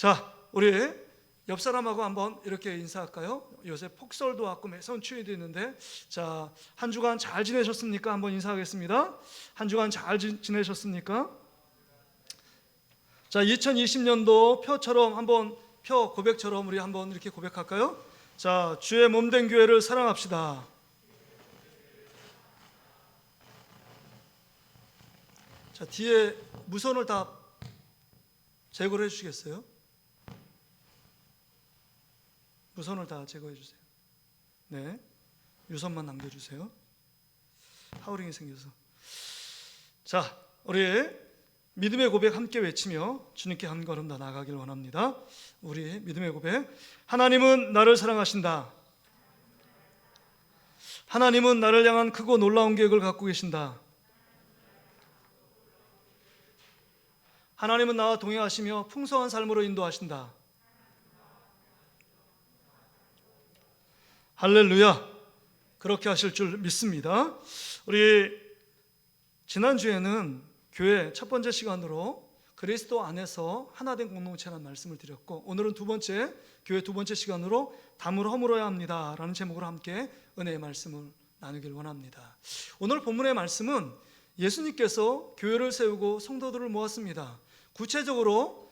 자, 우리 옆 사람하고 한번 이렇게 인사할까요? 요새 폭설도 왔고 매서운 추위도 있는데, 자, 한 주간 잘 지내셨습니까? 한번 인사하겠습니다. 한 주간 잘 지내셨습니까? 자, 2020년도 표처럼 한번 표 고백처럼 우리 한번 이렇게 고백할까요? 자, 주의 몸된 교회를 사랑합시다. 자, 뒤에 무선을 다 제거를 해주시겠어요? 무선을 다 제거해 주세요. 네, 유선만 남겨주세요. 하우링이 생겨서. 자, 우리 믿음의 고백 함께 외치며 주님께 한 걸음 더 나아가길 원합니다. 우리 믿음의 고백. 하나님은 나를 사랑하신다. 하나님은 나를 향한 크고 놀라운 계획을 갖고 계신다. 하나님은 나와 동행하시며 풍성한 삶으로 인도하신다. 할렐루야. 그렇게 하실 줄 믿습니다. 우리 지난주에는 교회 첫 번째 시간으로 그리스도 안에서 하나된 공동체라는 말씀을 드렸고, 오늘은 두 번째, 교회 두 번째 시간으로 담을 허물어야 합니다 라는 제목으로 함께 은혜의 말씀을 나누길 원합니다. 오늘 본문의 말씀은 예수님께서 교회를 세우고 성도들을 모았습니다. 구체적으로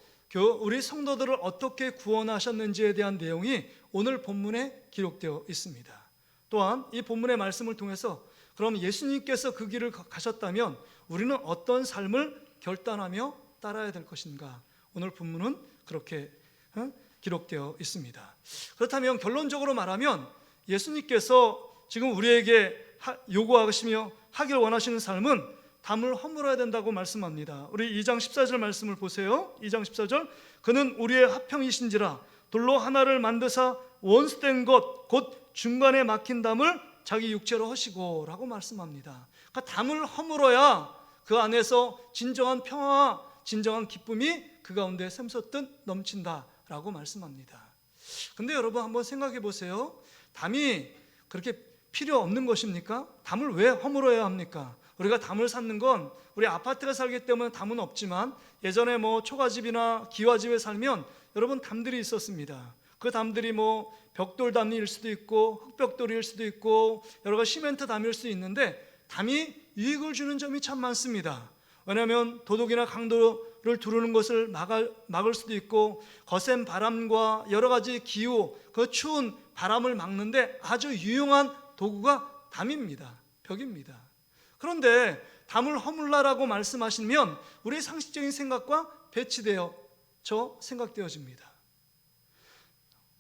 우리 성도들을 어떻게 구원하셨는지에 대한 내용이 오늘 본문에 기록되어 있습니다. 또한 이 본문의 말씀을 통해서 그럼 예수님께서 그 길을 가셨다면 우리는 어떤 삶을 결단하며 따라야 될 것인가? 오늘 본문은 그렇게 기록되어 있습니다. 그렇다면 결론적으로 말하면 예수님께서 지금 우리에게 요구하시며 하길 원하시는 삶은 담을 허물어야 된다고 말씀합니다. 우리 2장 14절 말씀을 보세요. 2장 14절. 그는 우리의 화평이신지라 돌로 하나를 만드사 원수된 것 곧 중간에 막힌 담을 자기 육체로 하시고 라고 말씀합니다. 그러니까 담을 허물어야 그 안에서 진정한 평화와 진정한 기쁨이 그 가운데 샘솟듯 넘친다라고 말씀합니다. 근데 여러분 한번 생각해 보세요. 담이 그렇게 필요 없는 것입니까? 담을 왜 허물어야 합니까? 우리가 담을 쌓는 건 우리 아파트가 살기 때문에 담은 없지만 예전에 초가집이나 기와집에 살면 여러분 담들이 있었습니다. 그 담들이 벽돌 담일 수도 있고 흙벽돌일 수도 있고 여러 가지 시멘트 담일 수도 있는데 담이 유익을 주는 점이 참 많습니다. 왜냐하면 도둑이나 강도를 두르는 것을 막을 수도 있고 거센 바람과 여러 가지 기후, 그 추운 바람을 막는데 아주 유용한 도구가 담입니다. 벽입니다. 그런데 담을 허물라라고 말씀하시면 우리의 상식적인 생각과 배치되어져 생각되어집니다.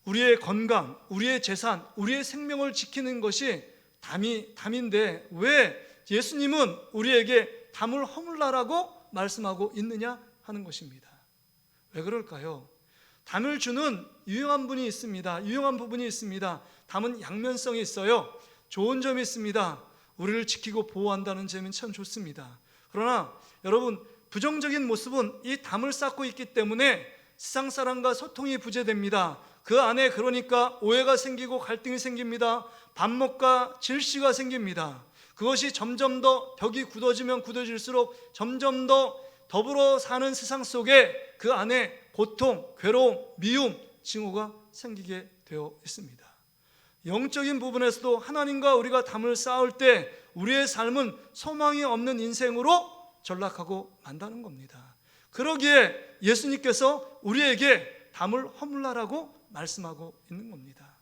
우리의 건강, 우리의 재산, 우리의 생명을 지키는 것이 담인데 왜 예수님은 우리에게 담을 허물라라고 말씀하고 있느냐 하는 것입니다. 왜 그럴까요? 담을 주는 유용한 분이 있습니다. 유용한 부분이 있습니다. 담은 양면성이 있어요. 좋은 점이 있습니다. 우리를 지키고 보호한다는 점은 참 좋습니다. 그러나 여러분 부정적인 모습은 이 담을 쌓고 있기 때문에 세상 사람과 소통이 부재됩니다. 그 안에 그러니까 오해가 생기고 갈등이 생깁니다. 반목과 질시가 생깁니다. 그것이 점점 더 벽이 굳어지면 굳어질수록 점점 더 더불어 사는 세상 속에 그 안에 고통, 괴로움, 미움, 징후가 생기게 되어 있습니다. 영적인 부분에서도 하나님과 우리가 담을 쌓을 때 우리의 삶은 소망이 없는 인생으로 전락하고 만다는 겁니다. 그러기에 예수님께서 우리에게 담을 허물라라고 말씀하고 있는 겁니다.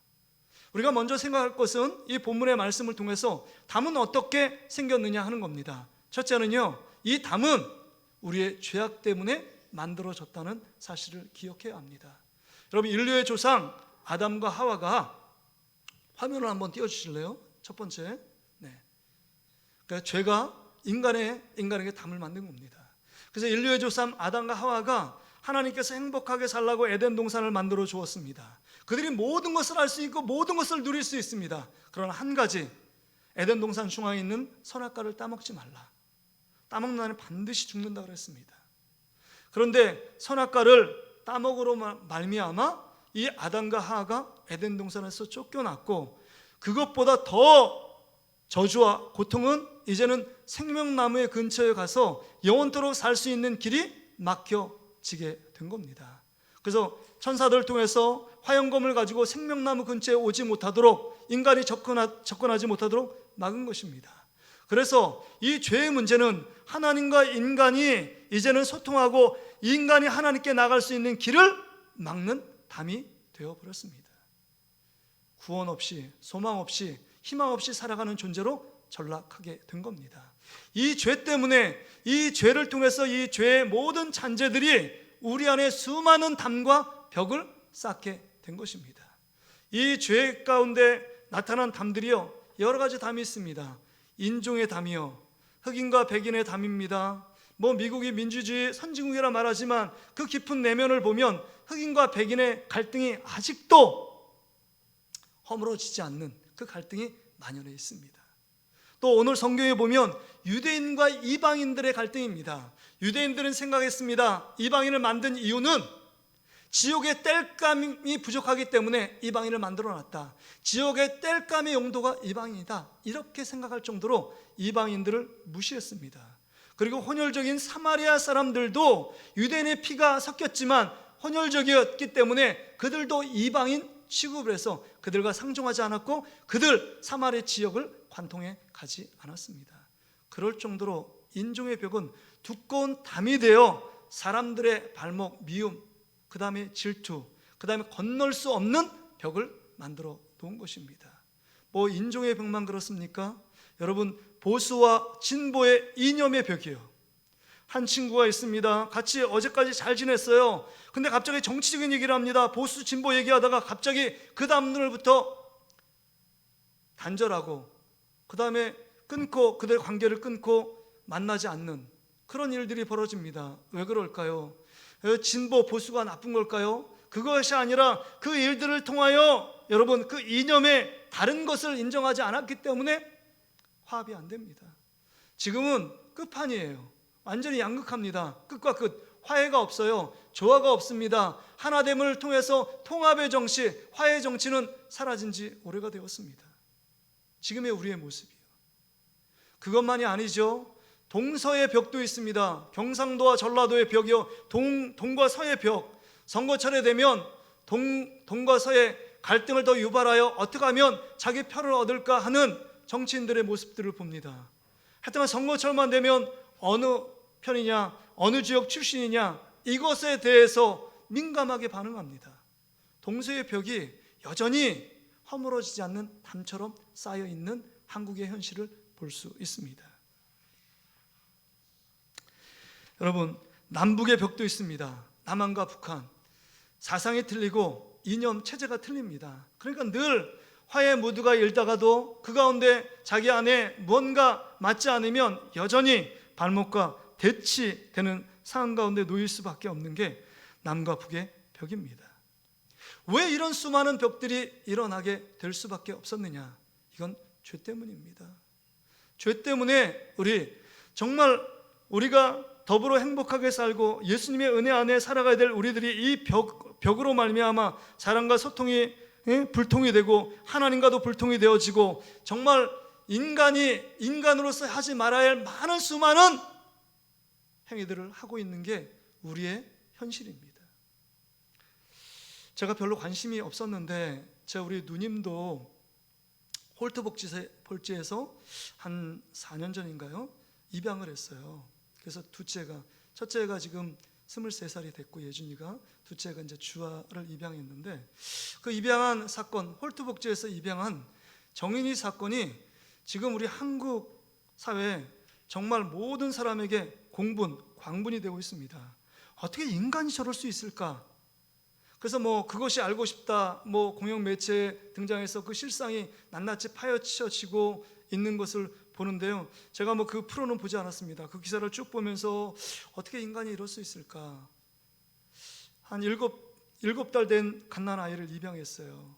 우리가 먼저 생각할 것은 이 본문의 말씀을 통해서 담은 어떻게 생겼느냐 하는 겁니다. 첫째는요, 이 담은 우리의 죄악 때문에 만들어졌다는 사실을 기억해야 합니다. 여러분 인류의 조상 아담과 하와가 화면을 한번 띄워주실래요? 첫 번째, 그러니까 죄가 인간에게 담을 만든 겁니다. 그래서 인류의 조상 아담과 하와가 하나님께서 행복하게 살라고 에덴 동산을 만들어 주었습니다. 그들이 모든 것을 알 수 있고 모든 것을 누릴 수 있습니다. 그러나 한 가지, 에덴 동산 중앙에 있는 선악과를 따먹지 말라. 따먹는 날에 반드시 죽는다 그랬습니다. 그런데 선악과를 따먹으로 말미암아 이 아담과 하와가 에덴 동산에서 쫓겨났고, 그것보다 더 저주와 고통은 이제는 생명나무의 근처에 가서 영원토록 살 수 있는 길이 막혀지게 된 겁니다. 그래서 천사들을 통해서 화영검을 가지고 생명나무 근처에 오지 못하도록, 인간이 접근하지 못하도록 막은 것입니다. 그래서 이 죄의 문제는 하나님과 인간이 이제는 소통하고 인간이 하나님께 나갈 수 있는 길을 막는 담이 되어버렸습니다. 구원 없이, 소망 없이, 희망 없이 살아가는 존재로 전락하게 된 겁니다. 이 죄 때문에, 이 죄를 통해서 이 죄의 모든 잔재들이 우리 안에 수많은 담과 벽을 쌓게 된 것입니다. 이 죄 가운데 나타난 담들이요, 여러 가지 담이 있습니다. 인종의 담이요, 흑인과 백인의 담입니다. 미국이 민주주의 선진국이라 말하지만 그 깊은 내면을 보면 흑인과 백인의 갈등이 아직도 허물어지지 않는 그 갈등이 만연해 있습니다. 또 오늘 성경에 보면 유대인과 이방인들의 갈등입니다. 유대인들은 생각했습니다. 이방인을 만든 이유는 지옥의 땔감이 부족하기 때문에 이방인을 만들어놨다. 지옥의 땔감의 용도가 이방인이다, 이렇게 생각할 정도로 이방인들을 무시했습니다. 그리고 혼혈적인 사마리아 사람들도 유대인의 피가 섞였지만 혼혈적이었기 때문에 그들도 이방인 취급을 해서 그들과 상종하지 않았고 그들 사마리아 지역을 관통해 가지 않았습니다. 그럴 정도로 인종의 벽은 두꺼운 담이 되어 사람들의 발목 미움, 그 다음에 질투, 그 다음에 건널 수 없는 벽을 만들어 놓은 것입니다. 인종의 벽만 그렇습니까? 여러분, 보수와 진보의 이념의 벽이에요. 한 친구가 있습니다. 같이 어제까지 잘 지냈어요. 근데 갑자기 정치적인 얘기를 합니다. 보수 진보 얘기하다가 갑자기 그 다음 날부터 단절하고 그 다음에 끊고, 그들의 관계를 끊고 만나지 않는 그런 일들이 벌어집니다. 왜 그럴까요? 진보 보수가 나쁜 걸까요? 그것이 아니라 그 일들을 통하여 여러분, 그 이념의 다른 것을 인정하지 않았기 때문에 화합이 안 됩니다. 지금은 끝판이에요. 완전히 양극합니다. 끝과 끝, 화해가 없어요. 조화가 없습니다. 하나됨을 통해서 통합의 정치, 화해의 정치는 사라진 지 오래가 되었습니다. 지금의 우리의 모습이요. 그것만이 아니죠. 동서의 벽도 있습니다. 경상도와 전라도의 벽이요, 동과 서의 벽. 선거철에 되면 동과 서의 갈등을 더 유발하여 어떻게 하면 자기 표를 얻을까 하는 정치인들의 모습들을 봅니다. 하여튼 선거철만 되면 어느 편이냐, 어느 지역 출신이냐, 이것에 대해서 민감하게 반응합니다. 동서의 벽이 여전히 허물어지지 않는 담처럼 쌓여있는 한국의 현실을 볼 수 있습니다. 여러분, 남북의 벽도 있습니다. 남한과 북한, 사상이 틀리고 이념 체제가 틀립니다. 그러니까 늘 화해 무드가 일다가도 그 가운데 자기 안에 뭔가 맞지 않으면 여전히 발목과 대치되는 상황 가운데 놓일 수밖에 없는 게 남과 북의 벽입니다. 왜 이런 수많은 벽들이 일어나게 될 수밖에 없었느냐? 이건 죄 때문입니다. 죄 때문에 정말 우리가 더불어 행복하게 살고 예수님의 은혜 안에 살아가야 될 우리들이 이 벽으로 말미암아 사람과 소통이 불통이 되고 하나님과도 불통이 되어지고 정말 인간이 인간으로서 하지 말아야 할 많은 수많은 행위들을 하고 있는 게 우리의 현실입니다. 제가 별로 관심이 없었는데 우리 누님도 홀트 복지에서 한 4년 전인가요? 입양을 했어요. 그래서 첫째가 지금 23살이 됐고 예준이가, 둘째가 이제 주아를 입양했는데 그 입양한 사건, 홀트 복지에서 입양한 정인이 사건이 지금 우리 한국 사회에 정말 모든 사람에게 광분이 되고 있습니다. 어떻게 인간이 저럴 수 있을까? 그래서 그것이 알고 싶다 공영 매체에 등장해서 그 실상이 낱낱이 파헤쳐지고 있는 것을 보는데요. 제가 그 프로는 보지 않았습니다. 그 기사를 쭉 보면서 어떻게 인간이 이럴 수 있을까? 한 7달 된 갓난아이를 입양했어요.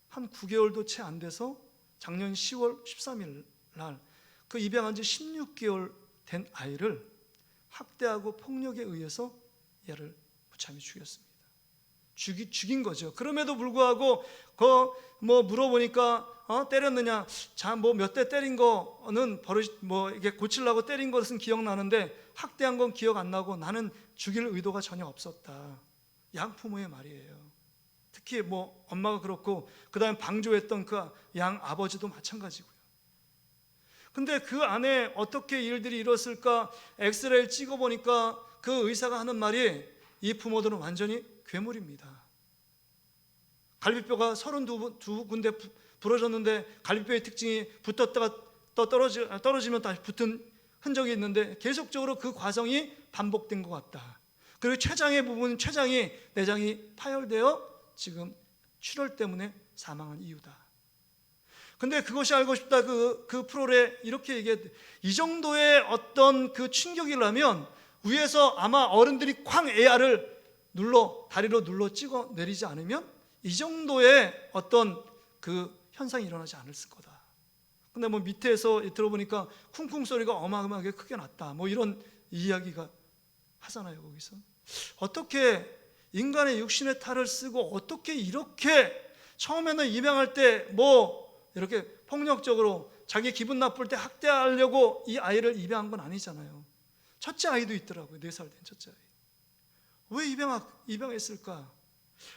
한 9개월도 채 안 돼서 작년 10월 13일 날 그 입양한 지 16개월 된 아이를 학대하고 폭력에 의해서 얘를 무참히 죽였습니다. 죽인 거죠. 그럼에도 불구하고 물어보니까 때렸느냐? 몇 대 때린 거는 이게 고치려고 때린 것은 기억나는데 학대한 건 기억 안 나고 나는 죽일 의도가 전혀 없었다. 양 부모의 말이에요. 특히 뭐 엄마가 그렇고 그 다음에 방조했던 그 양 아버지도 마찬가지고요. 근데 그 안에 어떻게 일들이 일었을까? 엑스레이를 찍어보니까 그 의사가 하는 말이 이 부모들은 완전히 괴물입니다. 갈비뼈가 32군데 부러졌는데 갈비뼈의 특징이 붙었다가 또 떨어지면 다시 붙은 흔적이 있는데 계속적으로 그 과정이 반복된 것 같다. 그리고 췌장의 부분, 췌장이 내장이 파열되어 지금 출혈 때문에 사망한 이유다. 근데 그것이 알고 싶다 그 프로에 이렇게 얘기했대. 이 정도의 어떤 그 충격이라면 위에서 아마 어른들이 쾅 AR을 다리로 눌러 찍어 내리지 않으면 이 정도의 어떤 그 현상이 일어나지 않았을 거다. 근데 뭐 밑에서 들어보니까 쿵쿵 소리가 어마어마하게 크게 났다. 뭐 이런 이야기가 하잖아요, 거기서. 어떻게 인간의 육신의 탈을 쓰고 어떻게 이렇게 처음에는 입양할 때 뭐 이렇게 폭력적으로 자기 기분 나쁠 때 학대하려고 이 아이를 입양한 건 아니잖아요. 첫째 아이도 있더라고요. 4살 된 첫째 아이. 왜 입양했을까?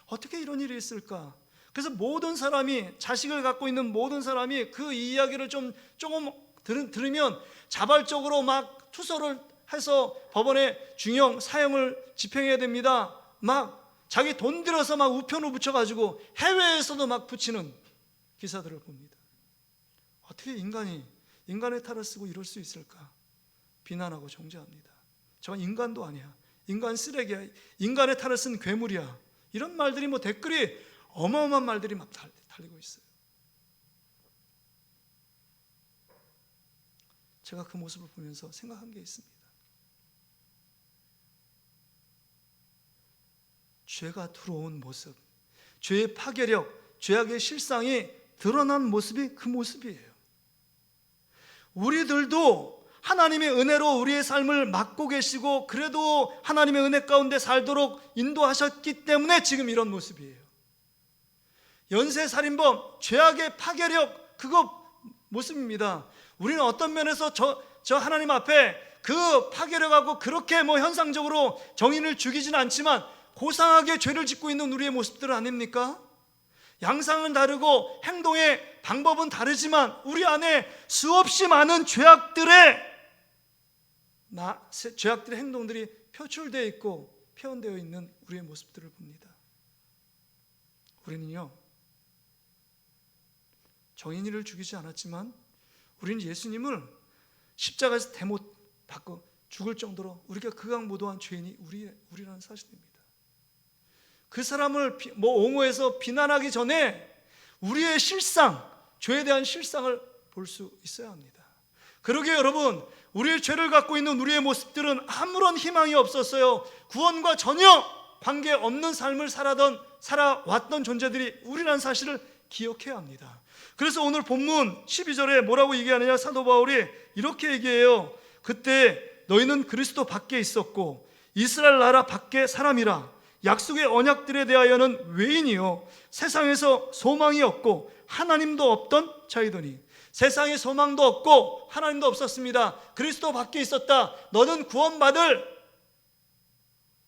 어떻게 이런 일이 있을까? 그래서 모든 사람이, 자식을 갖고 있는 모든 사람이 그 이야기를 조금 들으면 자발적으로 막 투서를 해서 법원에 중형 사형을 집행해야 됩니다. 막 자기 돈 들여서 막 우편을 붙여가지고 해외에서도 막 붙이는 기사들을 봅니다. 어떻게 인간의 탈을 쓰고 이럴 수 있을까? 비난하고 정죄합니다. 저건 인간도 아니야. 인간 쓰레기야. 인간의 탈을 쓴 괴물이야. 이런 말들이 뭐 댓글이 어마어마한 말들이 막 달리고 있어요. 제가 그 모습을 보면서 생각한 게 있습니다. 죄가 들어온 모습, 죄의 파괴력, 죄악의 실상이 드러난 모습이 그 모습이에요. 우리들도 하나님의 은혜로 우리의 삶을 맡고 계시고 그래도 하나님의 은혜 가운데 살도록 인도하셨기 때문에 지금 이런 모습이에요. 연쇄살인범, 죄악의 파괴력, 그거 모습입니다. 우리는 어떤 면에서 저 하나님 앞에 그 파괴력하고 그렇게 뭐 현상적으로 정인을 죽이지는 않지만 고상하게 죄를 짓고 있는 우리의 모습들 아닙니까? 양상은 다르고 행동의 방법은 다르지만 우리 안에 수없이 많은 죄악들의 행동들이 표출되어 있고 표현되어 있는 우리의 모습들을 봅니다. 우리는요, 정인이를 죽이지 않았지만 우리는 예수님을 십자가에서 대못 받고 죽을 정도로 우리가 극악무도한 죄인이 우리라는 사실입니다. 그 사람을 옹호해서 비난하기 전에 우리의 실상, 죄에 대한 실상을 볼 수 있어야 합니다. 그러기에 여러분, 우리의 죄를 갖고 있는 우리의 모습들은 아무런 희망이 없었어요. 구원과 전혀 관계없는 삶을 살아왔던 존재들이 우리라는 사실을 기억해야 합니다. 그래서 오늘 본문 12절에 뭐라고 얘기하느냐, 사도 바울이 이렇게 얘기해요. 그때 너희는 그리스도 밖에 있었고 이스라엘 나라 밖에 사람이라 약속의 언약들에 대하여는 외인이요 세상에서 소망이 없고 하나님도 없던 자이더니. 세상에 소망도 없고 하나님도 없었습니다. 그리스도 밖에 있었다. 너는 구원받을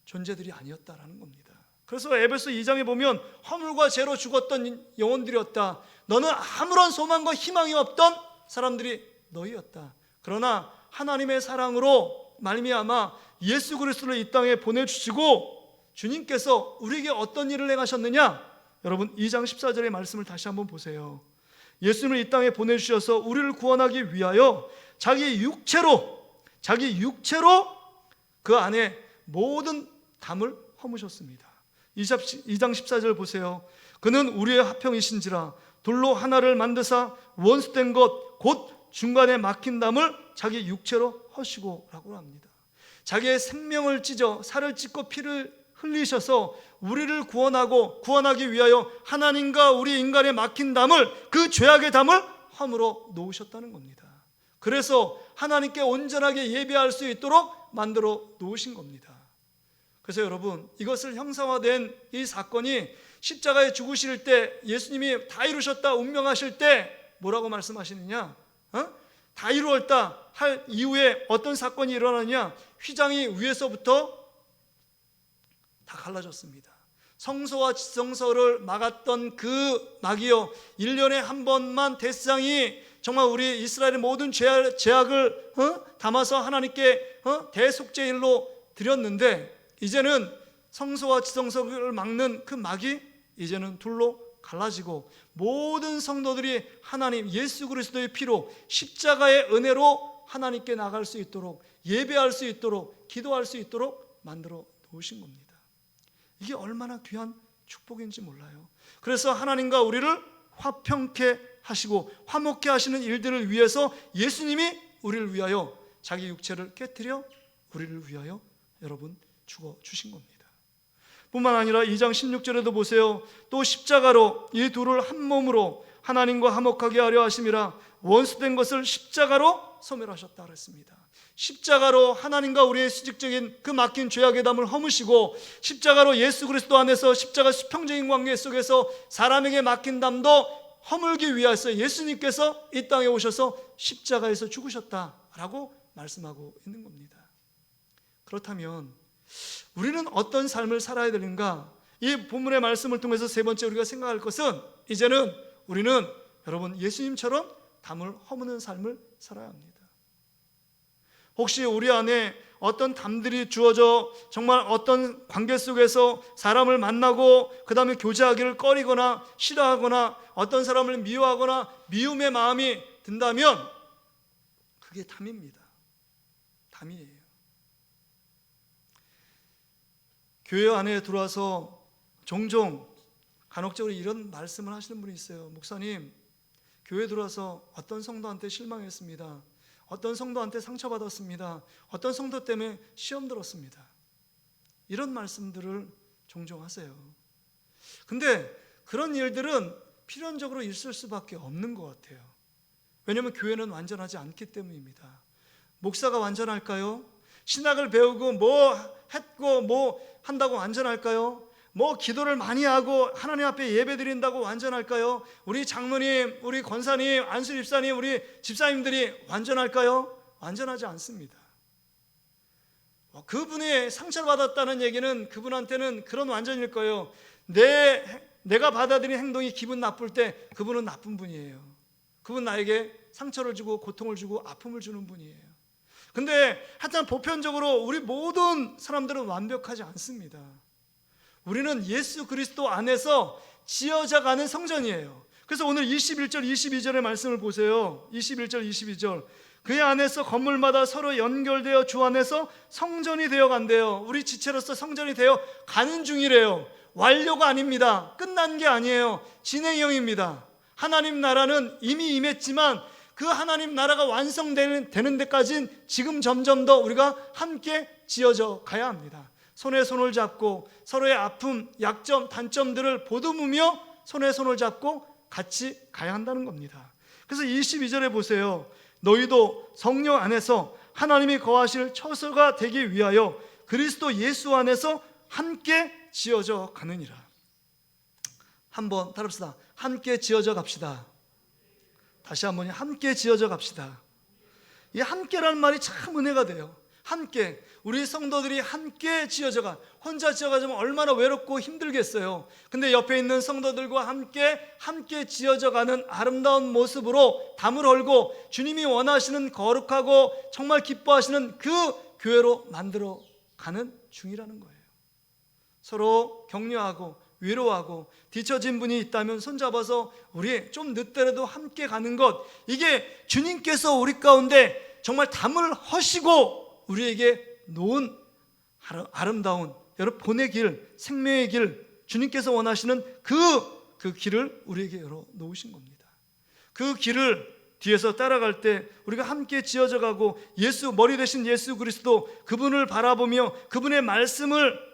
존재들이 아니었다라는 겁니다. 그래서 에베소 2장에 보면 허물과 죄로 죽었던 영혼들이었다. 너는 아무런 소망과 희망이 없던 사람들이 너희였다. 그러나 하나님의 사랑으로 말미암아 예수 그리스도를 이 땅에 보내주시고 주님께서 우리에게 어떤 일을 행하셨느냐? 여러분 2장 14절의 말씀을 다시 한번 보세요. 예수님을 이 땅에 보내주셔서 우리를 구원하기 위하여 자기 육체로 그 안에 모든 담을 허무셨습니다. 2장 14절 보세요. 그는 우리의 화평이신지라 돌로 하나를 만드사 원수된 것 곧 중간에 막힌 담을 자기 육체로 허시고 라고 합니다. 자기의 생명을 찢어 살을 찢고 피를 흘리셔서 우리를 구원하기 위하여 하나님과 우리 인간의 막힌 담을, 그 죄악의 담을 허물어 놓으셨다는 겁니다. 그래서 하나님께 온전하게 예배할 수 있도록 만들어 놓으신 겁니다. 그래서 여러분, 이것을 형상화된 이 사건이 십자가에 죽으실 때 예수님이 다 이루셨다 운명하실 때 뭐라고 말씀하시느냐? 다 이루었다 할 이후에 어떤 사건이 일어나느냐? 휘장이 위에서부터 다 갈라졌습니다. 성소와 지성소를 막았던 그 막이요, 1년에 한 번만 대상이 정말 우리 이스라엘의 모든 죄악을 담아서 하나님께 대속죄일로 드렸는데, 이제는 성소와 지성소를 막는 그 막이 이제는 둘로 갈라지고 모든 성도들이 하나님 예수 그리스도의 피로 십자가의 은혜로 하나님께 나갈 수 있도록, 예배할 수 있도록, 기도할 수 있도록 만들어 놓으신 겁니다. 이게 얼마나 귀한 축복인지 몰라요. 그래서 하나님과 우리를 화평케 하시고 화목케 하시는 일들을 위해서 예수님이 우리를 위하여 자기 육체를 깨뜨려 우리를 위하여 여러분 죽어주신 겁니다. 뿐만 아니라 2장 16절에도 보세요. 또 십자가로 이 둘을 한 몸으로 하나님과 화목하게 하려 하심이라 원수된 것을 십자가로 소멸하셨다 그랬습니다. 십자가로 하나님과 우리의 수직적인 그 막힌 죄악의 담을 허무시고, 십자가로 예수 그리스도 안에서 십자가 수평적인 관계 속에서 사람에게 막힌 담도 허물기 위해서 예수님께서 이 땅에 오셔서 십자가에서 죽으셨다라고 말씀하고 있는 겁니다. 그렇다면 우리는 어떤 삶을 살아야 되는가? 이 본문의 말씀을 통해서 세 번째 우리가 생각할 것은, 이제는 우리는 여러분 예수님처럼 담을 허무는 삶을 살아야 합니다. 혹시 우리 안에 어떤 담들이 주어져 정말 어떤 관계 속에서 사람을 만나고 그 다음에 교제하기를 꺼리거나 싫어하거나 어떤 사람을 미워하거나 미움의 마음이 든다면 그게 담입니다. 담이에요. 교회 안에 들어와서 종종 간혹적으로 이런 말씀을 하시는 분이 있어요. 목사님, 교회 들어와서 어떤 성도한테 실망했습니다. 어떤 성도한테 상처받았습니다. 어떤 성도 때문에 시험 들었습니다. 이런 말씀들을 종종 하세요. 근데 그런 일들은 필연적으로 있을 수밖에 없는 것 같아요. 왜냐하면 교회는 완전하지 않기 때문입니다. 목사가 완전할까요? 신학을 배우고 뭐 했고 뭐 한다고 완전할까요? 뭐 기도를 많이 하고 하나님 앞에 예배 드린다고 완전할까요? 우리 장로님, 우리 권사님, 안수 집사님, 우리 집사님들이 완전할까요? 완전하지 않습니다. 그분이 상처를 받았다는 얘기는 그분한테는 그런 완전일 거예요. 내가 받아들인 행동이 기분 나쁠 때 그분은 나쁜 분이에요. 그분 나에게 상처를 주고 고통을 주고 아픔을 주는 분이에요. 근데 하여튼 보편적으로 우리 모든 사람들은 완벽하지 않습니다. 우리는 예수 그리스도 안에서 지어져 가는 성전이에요. 그래서 오늘 21절 22절의 말씀을 보세요. 21절 22절, 그의 안에서 건물마다 서로 연결되어 주 안에서 성전이 되어 간대요. 우리 지체로서 성전이 되어 가는 중이래요. 완료가 아닙니다. 끝난 게 아니에요. 진행형입니다. 하나님 나라는 이미 임했지만 그 하나님 나라가 완성되는 데까지는 지금 점점 더 우리가 함께 지어져 가야 합니다. 손에 손을 잡고 서로의 아픔, 약점, 단점들을 보듬으며 손에 손을 잡고 같이 가야 한다는 겁니다. 그래서 22절에 보세요. 너희도 성령 안에서 하나님이 거하실 처소가 되기 위하여 그리스도 예수 안에서 함께 지어져 가느니라. 한번 따라합시다. 함께 지어져 갑시다. 다시 한번 함께 지어져 갑시다. 이 함께라는 말이 참 은혜가 돼요. 함께, 우리 성도들이 함께 지어져가, 혼자 지어가자면 얼마나 외롭고 힘들겠어요. 근데 옆에 있는 성도들과 함께 지어져가는 아름다운 모습으로 담을 얼고 주님이 원하시는 거룩하고 정말 기뻐하시는 그 교회로 만들어가는 중이라는 거예요. 서로 격려하고 위로하고 뒤처진 분이 있다면 손잡아서 우리 좀 늦더라도 함께 가는 것, 이게 주님께서 우리 가운데 정말 담을 허시고 우리에게 놓은 아름다운 여러분 본의 길, 생명의 길, 주님께서 원하시는 그 길을 우리에게 열어 놓으신 겁니다. 그 길을 뒤에서 따라갈 때 우리가 함께 지어져 가고 예수, 머리 되신 예수 그리스도, 그분을 바라보며 그분의 말씀을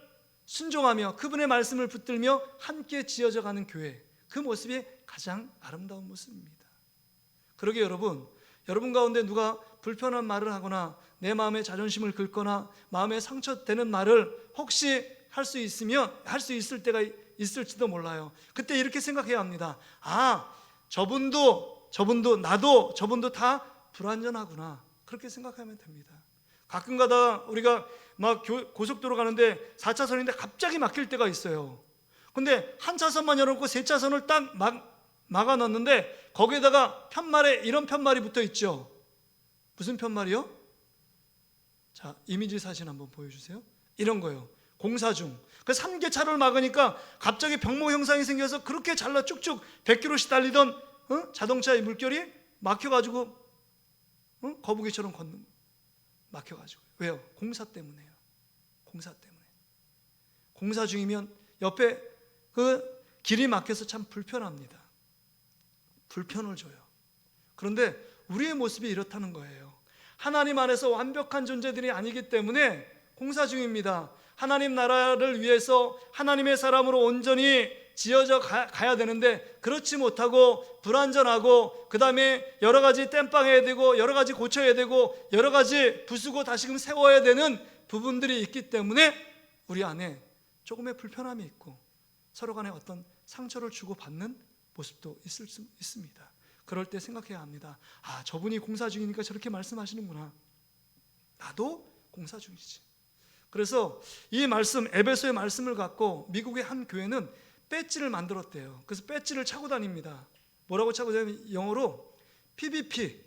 순종하며 그분의 말씀을 붙들며 함께 지어져 가는 교회, 그 모습이 가장 아름다운 모습입니다. 그러게 여러분 가운데 누가 불편한 말을 하거나 내 마음의 자존심을 긁거나 마음에 상처되는 말을 혹시 할 수 있으면 할 수 있을 때가 있을지도 몰라요. 그때 이렇게 생각해야 합니다. 저분도 나도 저분도 다 불완전하구나, 그렇게 생각하면 됩니다. 가끔가다 우리가 막 고속도로 가는데 4차선인데 갑자기 막힐 때가 있어요. 근데 한 차선만 열어놓고 세 차선을 딱 막아놨는데 거기에다가 편말에 이런 편말이 붙어 있죠. 무슨 편말이요? 자, 이미지 사진 한번 보여주세요. 이런 거요. 공사 중. 그래서 3개 차를 막으니까 갑자기 병목 형상이 생겨서 그렇게 잘라 쭉쭉 100km씩 달리던 자동차의 물결이 막혀가지고 거북이처럼 걷는 거예요. 막혀가지고. 왜요? 공사 때문에요. 공사 때문에. 공사 중이면 옆에 그 길이 막혀서 참 불편합니다. 불편을 줘요. 그런데 우리의 모습이 이렇다는 거예요. 하나님 안에서 완벽한 존재들이 아니기 때문에 공사 중입니다. 하나님 나라를 위해서 하나님의 사람으로 온전히 지어져 가야 되는데 그렇지 못하고 불완전하고 그 다음에 여러 가지 땜빵해야 되고 여러 가지 고쳐야 되고 여러 가지 부수고 다시금 세워야 되는 부분들이 있기 때문에 우리 안에 조금의 불편함이 있고 서로 간에 어떤 상처를 주고받는 모습도 있을 수 있습니다. 그럴 때 생각해야 합니다. 아, 저분이 공사 중이니까 저렇게 말씀하시는구나. 나도 공사 중이지. 그래서 이 말씀, 에베소의 말씀을 갖고 미국의 한 교회는 배지를 만들었대요. 그래서 배지를 차고 다닙니다. 뭐라고 차고 다니면 영어로 PVP,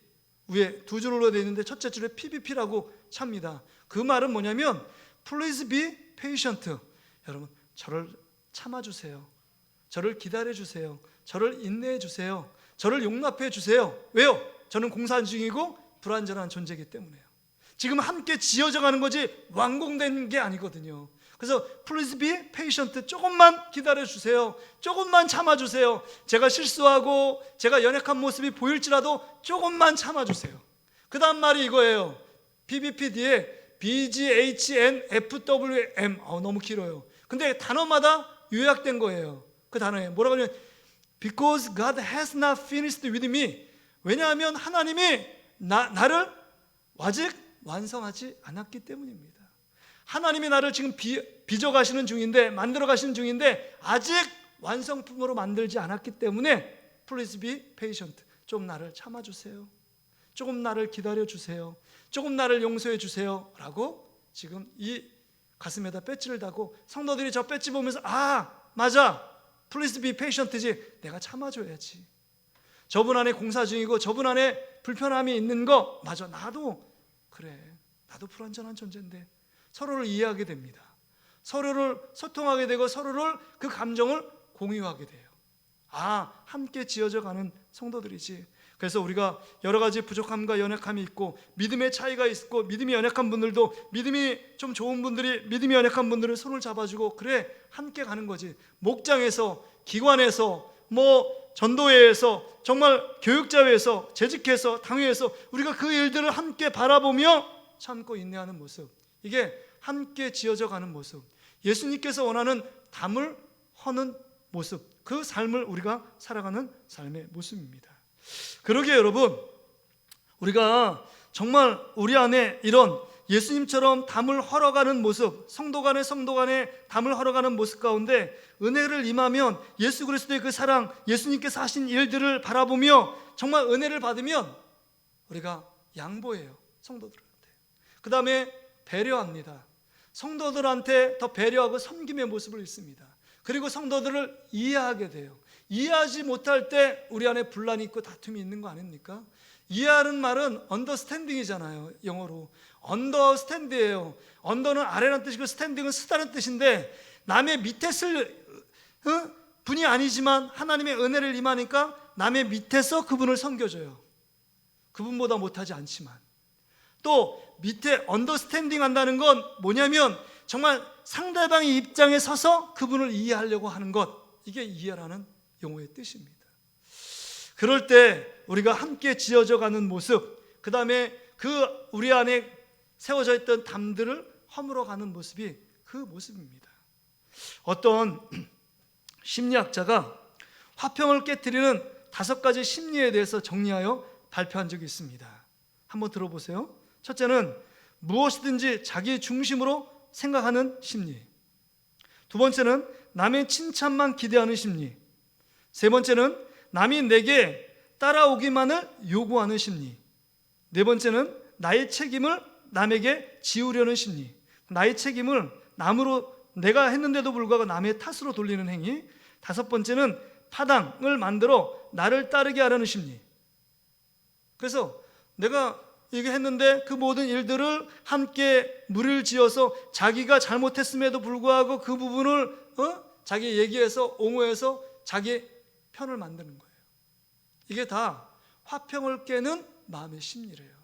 위에 두 줄로 되어 있는데 첫째 줄에 PVP라고 찹니다. 그 말은 뭐냐면 Please be patient. 여러분, 저를 참아주세요. 저를 기다려주세요. 저를 인내해주세요. 저를 용납해주세요. 왜요? 저는 공사 중이고 불완전한 존재이기 때문에요. 지금 함께 지어져 가는 거지 완공된 게 아니거든요. 그래서 Please be patient. 조금만 기다려주세요. 조금만 참아주세요. 제가 실수하고 제가 연약한 모습이 보일지라도 조금만 참아주세요. 그 다음 말이 이거예요. PVP 뒤에 BGHNFWM. 너무 길어요. 근데 단어마다 요약된 거예요. 그 단어에 뭐라고 하냐면 Because God has not finished with me. 왜냐하면 하나님이 나를 아직 완성하지 않았기 때문입니다. 하나님이 나를 지금 빚어가시는 중인데, 만들어가시는 중인데 아직 완성품으로 만들지 않았기 때문에 Please be patient. 좀 나를 참아주세요. 조금 나를 기다려주세요. 조금 나를 용서해주세요 라고 지금 이 가슴에다 배지를 달고 성도들이 저 배지 보면서 맞아, Please be patient지. 내가 참아줘야지. 저분 안에 공사 중이고 저분 안에 불편함이 있는 거 맞아, 나도 그래, 나도 불완전한 존재인데. 서로를 이해하게 됩니다. 서로를 소통하게 되고 서로를 그 감정을 공유하게 돼요. 함께 지어져 가는 성도들이지. 그래서 우리가 여러 가지 부족함과 연약함이 있고 믿음의 차이가 있고 믿음이 연약한 분들도 믿음이 좀 좋은 분들이 믿음이 연약한 분들은 손을 잡아주고 그래 함께 가는 거지. 목장에서, 기관에서, 전도회에서, 정말 교육자회에서, 재직회에서, 당회에서 우리가 그 일들을 함께 바라보며 참고 인내하는 모습, 이게 함께 지어져 가는 모습, 예수님께서 원하는 담을 허는 모습, 그 삶을 우리가 살아가는 삶의 모습입니다. 그러기에 여러분, 우리가 정말 우리 안에 이런 예수님처럼 담을 헐어가는 모습, 성도 간에 담을 헐어가는 모습 가운데 은혜를 임하면 예수 그리스도의 그 사랑, 예수님께서 하신 일들을 바라보며 정말 은혜를 받으면 우리가 양보해요. 성도들한테. 그 다음에 배려합니다. 성도들한테 더 배려하고 섬김의 모습을 있습니다. 그리고 성도들을 이해하게 돼요. 이해하지 못할 때 우리 안에 분란이 있고 다툼이 있는 거 아닙니까? 이해하는 말은 understanding이잖아요. 영어로 understand예요. under는 아래라는 뜻이고 standing은 쓰다는 뜻인데, 남의 밑에 쓸 분이 아니지만 하나님의 은혜를 임하니까 남의 밑에서 그분을 섬겨줘요. 그분보다 못하지 않지만. 또 밑에 understanding 한다는 건 뭐냐면 정말 상대방의 입장에 서서 그분을 이해하려고 하는 것, 이게 이해라는 용어의 뜻입니다. 그럴 때 우리가 함께 지어져 가는 모습, 그 다음에 그 우리 안에 세워져 있던 담들을 허물어 가는 모습이 그 모습입니다. 어떤 심리학자가 화평을 깨트리는 5가지 심리에 대해서 정리하여 발표한 적이 있습니다. 한번 들어보세요. 첫째는 무엇이든지 자기 중심으로 생각하는 심리. 두 번째는 남의 칭찬만 기대하는 심리. 세 번째는 남이 내게 따라오기만을 요구하는 심리. 네 번째는 나의 책임을 남에게 지우려는 심리. 나의 책임을 내가 했는데도 불구하고 남의 탓으로 돌리는 행위. 다섯 번째는 파당을 만들어 나를 따르게 하려는 심리. 그래서 내가 이게 했는데 그 모든 일들을 함께 무리를 지어서 자기가 잘못했음에도 불구하고 그 부분을 자기 얘기해서 옹호해서 자기 편을 만드는 거예요. 이게 다 화평을 깨는 마음의 심리래요.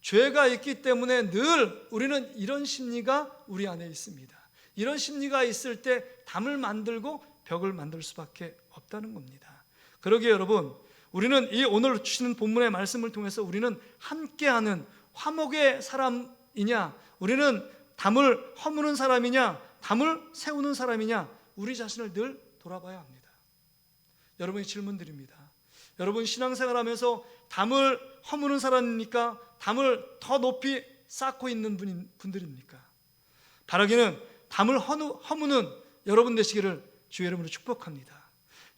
죄가 있기 때문에 늘 우리는 이런 심리가 우리 안에 있습니다. 이런 심리가 있을 때 담을 만들고 벽을 만들 수밖에 없다는 겁니다. 그러기에 여러분, 우리는 이 오늘 주시는 본문의 말씀을 통해서 우리는 함께하는 화목의 사람이냐, 우리는 담을 허무는 사람이냐, 담을 세우는 사람이냐, 우리 자신을 늘 돌아봐야 합니다. 여러분이 질문 드립니다. 여러분 신앙생활하면서 담을 허무는 사람입니까? 담을 더 높이 쌓고 있는 분들입니까? 바라기는 담을 허무는 여러분 되시기를 주의 이름으로 축복합니다.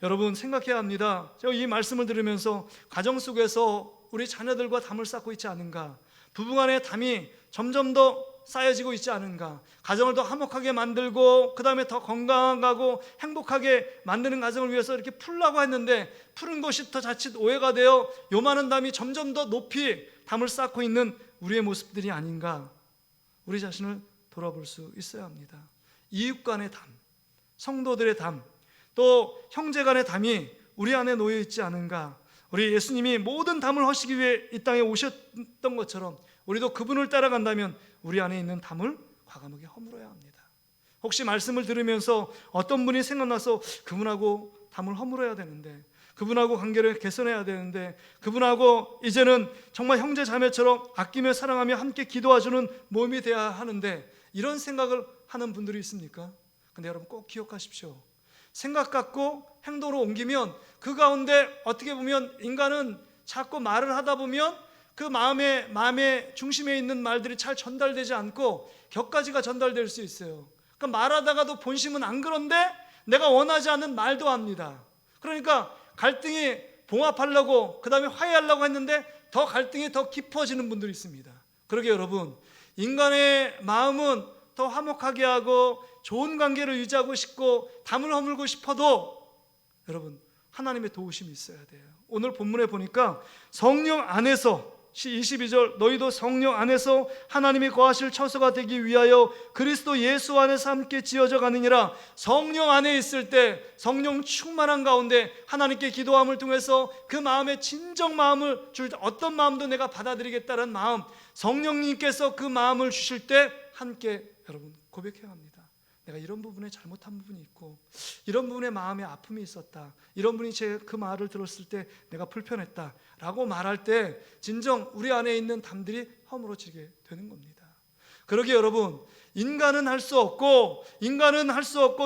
여러분 생각해야 합니다. 제가 이 말씀을 들으면서 가정 속에서 우리 자녀들과 담을 쌓고 있지 않은가, 부부간의 담이 점점 더 쌓여지고 있지 않은가, 가정을 더 화목하게 만들고 그 다음에 더 건강하고 행복하게 만드는 가정을 위해서 이렇게 풀라고 했는데 푸른 것이 더 자칫 오해가 되어 요만한 담이 점점 더 높이 담을 쌓고 있는 우리의 모습들이 아닌가, 우리 자신을 돌아볼 수 있어야 합니다. 이웃 간의 담, 성도들의 담, 또 형제 간의 담이 우리 안에 놓여 있지 않은가. 우리 예수님이 모든 담을 허시기 위해 이 땅에 오셨던 것처럼 우리도 그분을 따라간다면 우리 안에 있는 담을 과감하게 허물어야 합니다. 혹시 말씀을 들으면서 어떤 분이 생각나서 그분하고 담을 허물어야 되는데, 그분하고 관계를 개선해야 되는데, 그분하고 이제는 정말 형제 자매처럼 아끼며 사랑하며 함께 기도해주는 몸이 되어야 하는데, 이런 생각을 하는 분들이 있습니까? 근데 여러분 꼭 기억하십시오. 생각 갖고 행동으로 옮기면 그 가운데 어떻게 보면 인간은 자꾸 말을 하다 보면 그 마음의 중심에 있는 말들이 잘 전달되지 않고 격가지가 전달될 수 있어요. 그러니까 말하다가도 본심은 안 그런데 내가 원하지 않는 말도 합니다. 그러니까 갈등이 봉합하려고 그 다음에 화해하려고 했는데 더 갈등이 더 깊어지는 분들이 있습니다. 그러게 여러분, 인간의 마음은 더 화목하게 하고 좋은 관계를 유지하고 싶고 담을 허물고 싶어도 여러분 하나님의 도우심이 있어야 돼요. 오늘 본문에 보니까 성령 안에서 22절 너희도 성령 안에서 하나님이 거하실 처소가 되기 위하여 그리스도 예수 안에서 함께 지어져 가느니라. 성령 안에 있을 때 성령 충만한 가운데 하나님께 기도함을 통해서 그 마음의 진정 마음을 줄 때 어떤 마음도 내가 받아들이겠다는 마음, 성령님께서 그 마음을 주실 때 함께 여러분 고백해야 합니다. 내가 이런 부분에 잘못한 부분이 있고 이런 부분에 마음에 아픔이 있었다, 이런 분이 제 그 말을 들었을 때 내가 불편했다 라고 말할 때 진정 우리 안에 있는 담들이 허물어지게 되는 겁니다. 그러기에 여러분, 인간은 할 수 없고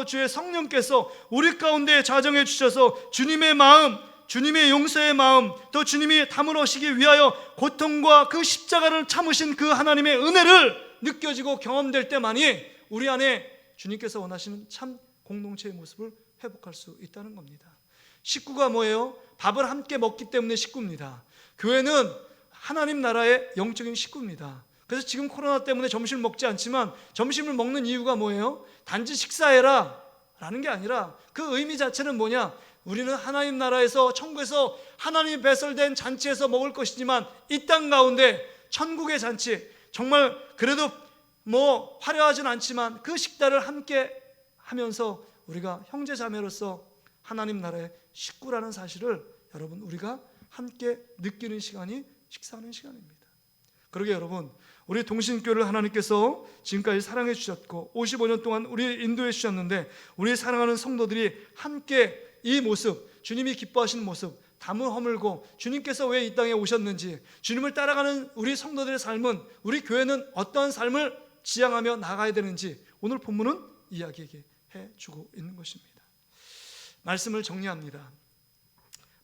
주의 성령께서 우리 가운데 자정해 주셔서 주님의 마음, 주님의 용서의 마음, 또 주님이 담을 하시기 위하여 고통과 그 십자가를 참으신 그 하나님의 은혜를 느껴지고 경험될 때만이 우리 안에 주님께서 원하시는 참 공동체의 모습을 회복할 수 있다는 겁니다. 식구가 뭐예요? 밥을 함께 먹기 때문에 식구입니다. 교회는 하나님 나라의 영적인 식구입니다. 그래서 지금 코로나 때문에 점심을 먹지 않지만 점심을 먹는 이유가 뭐예요? 단지 식사해라 라는 게 아니라 그 의미 자체는 뭐냐? 우리는 하나님 나라에서 천국에서 하나님이 배설된 잔치에서 먹을 것이지만 이 땅 가운데 천국의 잔치, 정말 그래도 뭐 화려하진 않지만 그 식사를 함께 하면서 우리가 형제 자매로서 하나님 나라의 식구라는 사실을 여러분 우리가 함께 느끼는 시간이 식사하는 시간입니다. 그러게 여러분, 우리 동신교회를 하나님께서 지금까지 사랑해 주셨고 55년 동안 우리 인도해 주셨는데 우리 사랑하는 성도들이 함께 이 모습, 주님이 기뻐하시는 모습, 담을 허물고 주님께서 왜 이 땅에 오셨는지, 주님을 따라가는 우리 성도들의 삶은, 우리 교회는 어떠한 삶을 지향하며 나가야 되는지 오늘 본문은 이야기해 주고 있는 것입니다. 말씀을 정리합니다.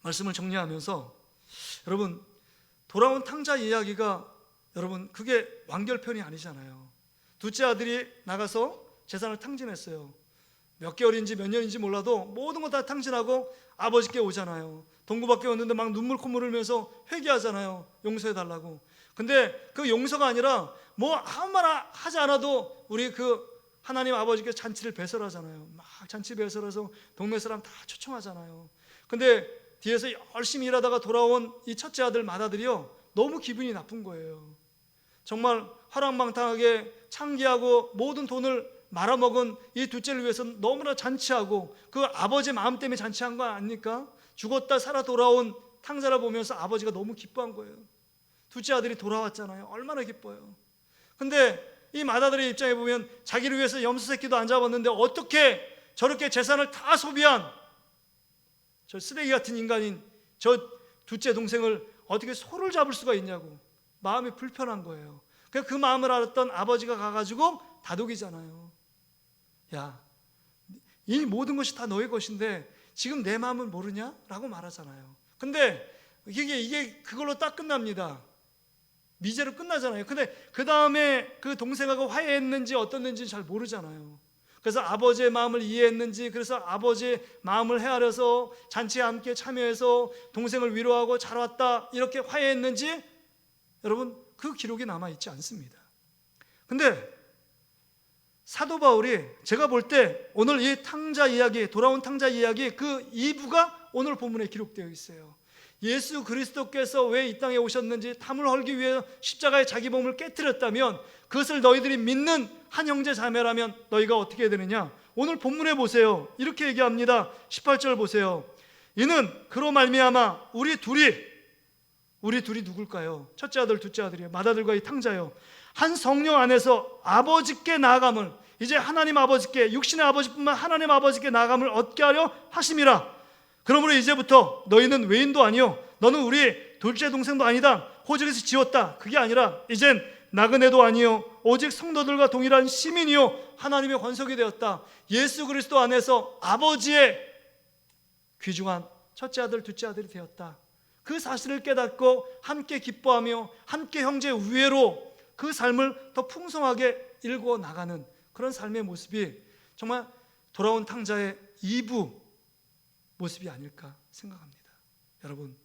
말씀을 정리하면서 여러분, 돌아온 탕자 이야기가 여러분 그게 완결편이 아니잖아요. 둘째 아들이 나가서 재산을 탕진했어요. 몇 개월인지 몇 년인지 몰라도 모든 거 다 탕진하고 아버지께 오잖아요. 동구밖에 왔는데 막 눈물 콧물 흘면서 회개하잖아요. 용서해달라고. 근데 그 용서가 아니라 뭐 아무 말 하지 않아도 우리 그 하나님 아버지께 잔치를 배설하잖아요. 막 잔치 배설해서 동네 사람 다 초청하잖아요. 근데 뒤에서 열심히 일하다가 돌아온 이 첫째 아들 맏아들이요, 너무 기분이 나쁜 거예요. 정말 화랑방탕하게 창기하고 모든 돈을 말아먹은 이 둘째를 위해서 너무나 잔치하고, 그 아버지 마음 때문에 잔치한 거 아닙니까? 죽었다 살아 돌아온 탕자를 보면서 아버지가 너무 기뻐한 거예요. 둘째 아들이 돌아왔잖아요. 얼마나 기뻐요. 근데 이 맏아들의 입장에 보면 자기를 위해서 염소 새끼도 안 잡았는데 어떻게 저렇게 재산을 다 소비한 저 쓰레기 같은 인간인 저 둘째 동생을 어떻게 소를 잡을 수가 있냐고 마음이 불편한 거예요. 그 마음을 알았던 아버지가 가가지고 다독이잖아요. 야, 이 모든 것이 다 너의 것인데 지금 내 마음을 모르냐? 라고 말하잖아요. 근데 이게 그걸로 딱 끝납니다. 미제로 끝나잖아요. 근데 그 다음에 그 동생하고 화해했는지 어떻는지 잘 모르잖아요. 그래서 아버지의 마음을 이해했는지, 그래서 아버지의 마음을 헤아려서 잔치에 함께 참여해서 동생을 위로하고 잘 왔다 이렇게 화해했는지, 여러분 그 기록이 남아있지 않습니다. 근데 사도 바울이 제가 볼 때 오늘 이 탕자 이야기, 돌아온 탕자 이야기 그 2부가 오늘 본문에 기록되어 있어요. 예수 그리스도께서 왜 이 땅에 오셨는지 담을 헐기 위해 십자가에 자기 몸을 깨뜨렸다면, 그것을 너희들이 믿는 한 형제 자매라면 너희가 어떻게 해야 되느냐? 오늘 본문에 보세요. 이렇게 얘기합니다. 18절 보세요. 이는 그로 말미암아 우리 둘이 누굴까요? 첫째 아들 둘째 아들이에요. 맏아들과 이 탕자요, 한 성령 안에서 아버지께 나아감을, 이제 하나님 아버지께, 육신의 아버지뿐만 하나님 아버지께 나아감을 얻게 하려 하심이라. 그러므로 이제부터 너희는 외인도 아니요 너는 우리 둘째 동생도 아니다, 호적에서 지었다, 그게 아니라 이젠 나그네도 아니요 오직 성도들과 동일한 시민이요 하나님의 권속이 되었다. 예수 그리스도 안에서 아버지의 귀중한 첫째 아들 둘째 아들이 되었다. 그 사실을 깨닫고 함께 기뻐하며 함께 형제 우애로 그 삶을 더 풍성하게 일궈 나가는 그런 삶의 모습이 정말 돌아온 탕자의 2부 모습이 아닐까 생각합니다. 여러분,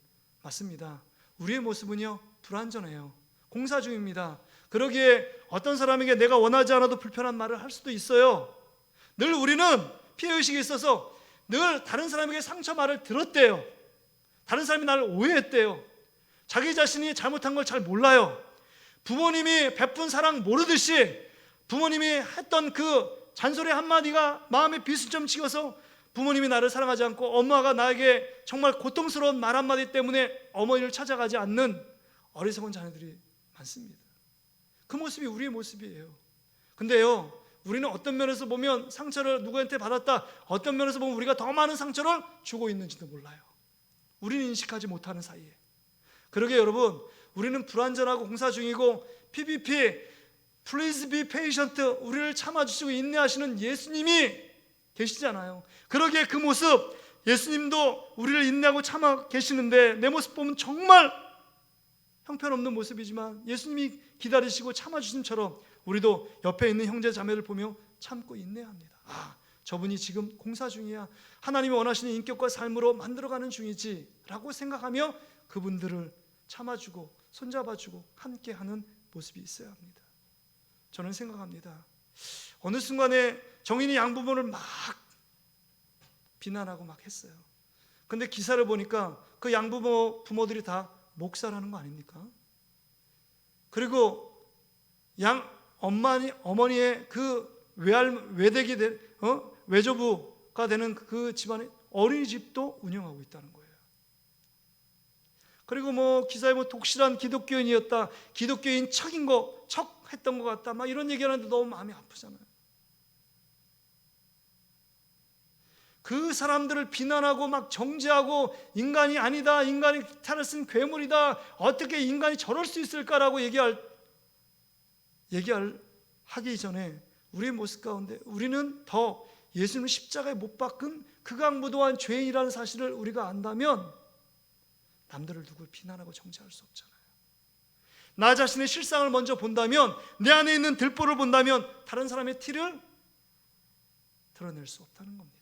맞습니다. 우리의 모습은요 불완전해요. 공사 중입니다. 그러기에 어떤 사람에게 내가 원하지 않아도 불편한 말을 할 수도 있어요. 늘 우리는 피해의식이 있어서 늘 다른 사람에게 상처 말을 들었대요. 다른 사람이 나를 오해했대요. 자기 자신이 잘못한 걸 잘 몰라요. 부모님이 베푼 사랑 모르듯이 부모님이 했던 그 잔소리 한마디가 마음에 빗을 좀 찍어서 부모님이 나를 사랑하지 않고 엄마가 나에게 정말 고통스러운 말 한마디 때문에 어머니를 찾아가지 않는 어리석은 자녀들이 많습니다. 그 모습이 우리의 모습이에요. 근데요, 우리는 어떤 면에서 보면 상처를 누구한테 받았다, 어떤 면에서 보면 우리가 더 많은 상처를 주고 있는지도 몰라요. 우리는 인식하지 못하는 사이에. 그러게 여러분, 우리는 불완전하고 공사 중이고 PBP, Please be patient, 우리를 참아주시고 인내하시는 예수님이 계시잖아요. 그러기에 그 모습, 예수님도 우리를 인내하고 참아 계시는데 내 모습 보면 정말 형편없는 모습이지만 예수님이 기다리시고 참아주심처럼 우리도 옆에 있는 형제 자매를 보며 참고 인내합니다. 아, 저분이 지금 공사 중이야, 하나님이 원하시는 인격과 삶으로 만들어가는 중이지 라고 생각하며 그분들을 참아주고 손잡아주고 함께하는 모습이 있어야 합니다. 저는 생각합니다. 어느 순간에 정인이 양부모를 막 비난하고 막 했어요. 근데 기사를 보니까 그 부모들이 다 목사라는 거 아닙니까? 그리고 어머니의 그 외댁이 외조부가 되는 그 집안의 어린이집도 운영하고 있다는 거예요. 그리고 기사에 독실한 기독교인이었다, 기독교인 척했던 것 같다, 막 이런 얘기하는데 너무 마음이 아프잖아요. 그 사람들을 비난하고 막 정죄하고 인간이 아니다, 인간이 탈을 쓴 괴물이다, 어떻게 인간이 저럴 수 있을까라고 하기 전에 우리의 모습 가운데 우리는 더 예수님을 십자가에 못 박은 극악무도한 죄인이라는 사실을 우리가 안다면 남들을 누굴 비난하고 정죄할 수 없잖아요. 나 자신의 실상을 먼저 본다면, 내 안에 있는 들보를 본다면 다른 사람의 티를 드러낼 수 없다는 겁니다.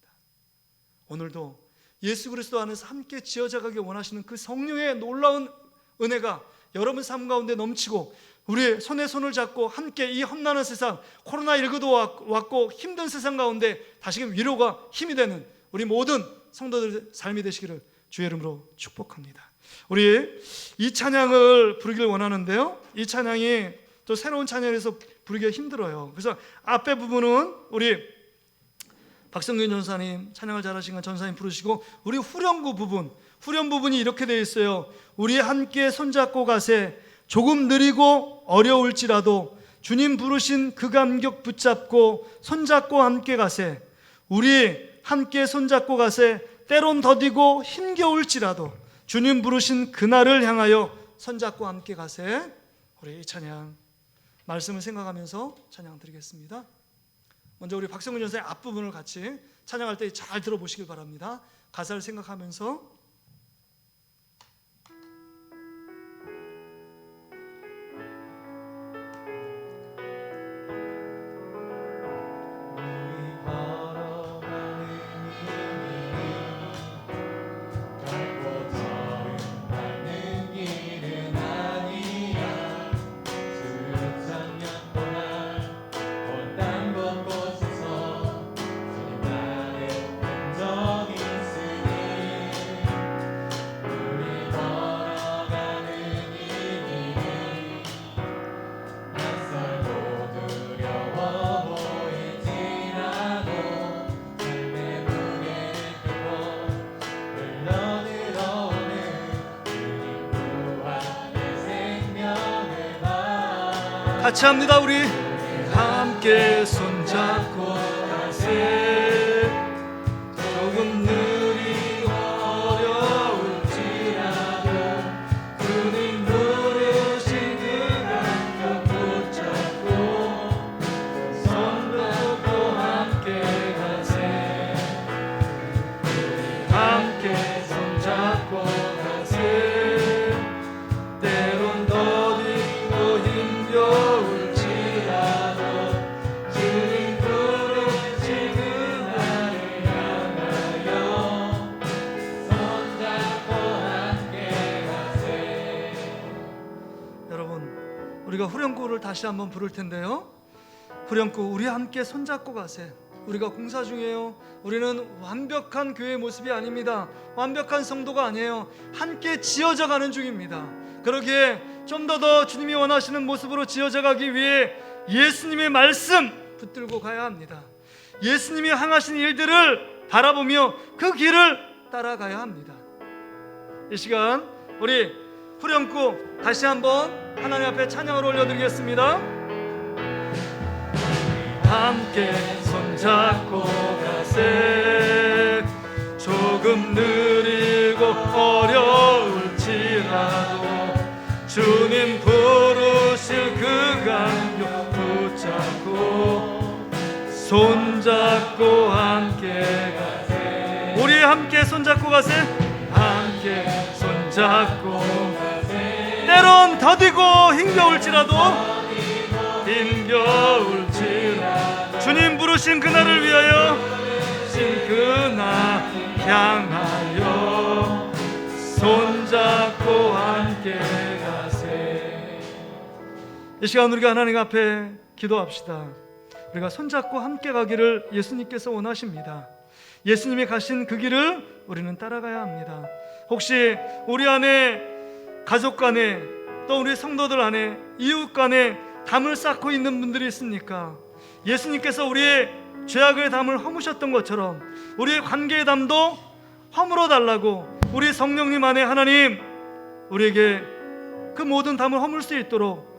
오늘도 예수 그리스도 안에서 함께 지어져가기 원하시는 그 성령의 놀라운 은혜가 여러분 삶 가운데 넘치고 우리 손에 손을 잡고 함께 이 험난한 세상, 코로나19도 왔고 힘든 세상 가운데 다시금 위로가 힘이 되는 우리 모든 성도들의 삶이 되시기를 주의 이름으로 축복합니다. 우리 이 찬양을 부르길 원하는데요, 이 찬양이 또 새로운 찬양에서 부르기가 힘들어요. 그래서 앞에 부분은 우리 박성균 전사님, 찬양을 잘하신 전사님 부르시고, 우리 후렴구 부분이 이렇게 되어 있어요. 우리 함께 손잡고 가세, 조금 느리고 어려울지라도 주님 부르신 그 감격 붙잡고 손잡고 함께 가세. 우리 함께 손잡고 가세, 때론 더디고 힘겨울지라도 주님 부르신 그날을 향하여 손잡고 함께 가세. 우리 이 찬양 말씀을 생각하면서 찬양 드리겠습니다. 먼저 우리 박성근 전사의 앞부분을 같이 찬양할 때 잘 들어보시길 바랍니다. 가사를 생각하면서 같이 합니다. 우리 함께 손잡고 가세, 조금 느리고 어려울지라도 주님 부르신 그 감격 붙잡고 손잡고 함께 가세. 우리 함께 손잡고 가세, 때론 더디고 힘겨울지라도 주님 부르신 그날을 향하여 손잡고 함께 가세. 여러분, 우리가 후렴구를 다시 한번 부를 텐데요, 후렴구 우리 함께 손잡고 가세. 우리가 공사 중이에요. 우리는 완벽한 교회 모습이 아닙니다. 완벽한 성도가 아니에요. 함께 지어져 가는 중입니다. 그러기에 좀 더 주님이 원하시는 모습으로 지어져 가기 위해 예수님의 말씀 붙들고 가야 합니다. 예수님이 행하신 일들을 바라보며 그 길을 따라가야 합니다. 이 시간 우리 후렴구 다시 한번 하나님 앞에 찬양을 올려드리겠습니다. 함께 손잡고 가세, 조금 느리고 어려울지라도 주님 부르실 그 감격 붙잡고 손잡고 함께 가세. 우리 함께 손잡고 가세, 함께 손잡고 가세. 때론 더디고 힘겨울지라도 주님 부르신 그날을 위하여 그날 향하여 손잡고 함께 가세. 이 시간 우리가 하나님 앞에 기도합시다. 우리가 손잡고 함께 가기를 예수님께서 원하십니다. 예수님이 가신 그 길을 우리는 따라가야 합니다. 혹시 우리 안에, 가족 간에, 또 우리 성도들 안에, 이웃 간에 담을 쌓고 있는 분들이 있습니까? 예수님께서 우리의 죄악의 담을 허무셨던 것처럼 우리의 관계의 담도 허물어 달라고, 우리 성령님 안에 하나님 우리에게 그 모든 담을 허물 수 있도록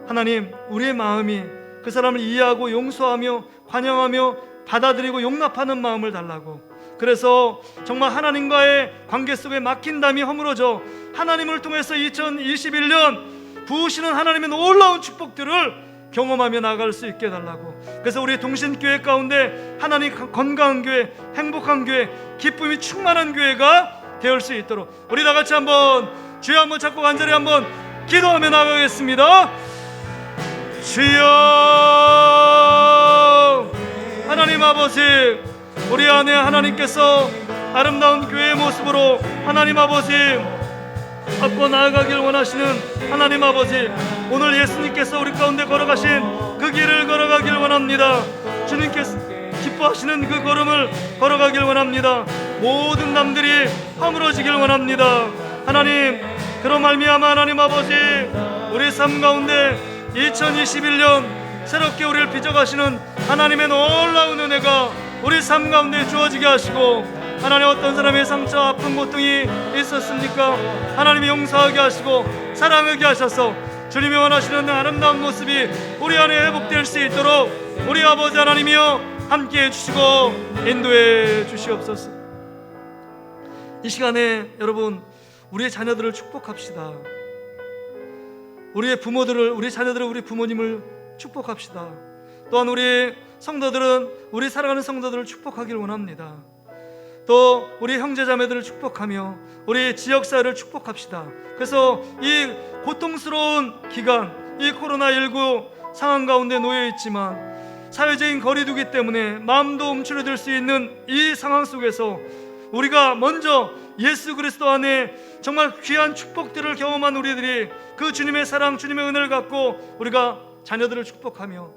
하나님 우리의 마음이 그 사람을 이해하고 용서하며 관용하며 받아들이고 용납하는 마음을 달라고. 그래서 정말 하나님과의 관계 속에 막힌 담이 허물어져 하나님을 통해서 2021년 부으시는 하나님의 놀라운 축복들을 경험하며 나아갈 수 있게 해달라고. 그래서 우리 동신교회 가운데 하나님 건강한 교회, 행복한 교회, 기쁨이 충만한 교회가 되을 수 있도록 우리 다같이 한번 주여 한번 잡고 간절히 한번 기도하며 나가겠습니다. 주여, 하나님 아버지, 우리 안에 하나님께서 아름다운 교회의 모습으로 하나님 아버지 갖고 나아가길 원하시는 하나님 아버지, 오늘 예수님께서 우리 가운데 걸어가신 그 길을 걸어가길 원합니다. 주님께서 기뻐하시는 그 걸음을 걸어가길 원합니다. 모든 남들이 허물어지길 원합니다. 하나님, 그런 말미암아 하나님 아버지, 우리 삶 가운데 2021년 새롭게 우리를 빚어가시는 하나님의 놀라운 은혜가 우리 삶 가운데 주어지게 하시고, 하나님, 어떤 사람의 상처, 아픈 고통이 있었습니까? 하나님이 용서하게 하시고 사랑하게 하셔서 주님이 원하시는 아름다운 모습이 우리 안에 회복될 수 있도록 우리 아버지 하나님이여 함께해 주시고 인도해 주시옵소서. 이 시간에 여러분, 우리의 자녀들을 축복합시다. 우리의 부모들을, 우리 자녀들을, 우리 부모님을 축복합시다. 또한 우리 성도들은 우리 사랑하는 성도들을 축복하길 원합니다. 또 우리 형제자매들을 축복하며 우리 지역사회를 축복합시다. 그래서 이 고통스러운 기간, 이 코로나19 상황 가운데 놓여 있지만 사회적인 거리두기 때문에 마음도 움츠러들 수 있는 이 상황 속에서 우리가 먼저 예수 그리스도 안에 정말 귀한 축복들을 경험한 우리들이 그 주님의 사랑, 주님의 은혜를 갖고 우리가 자녀들을 축복하며,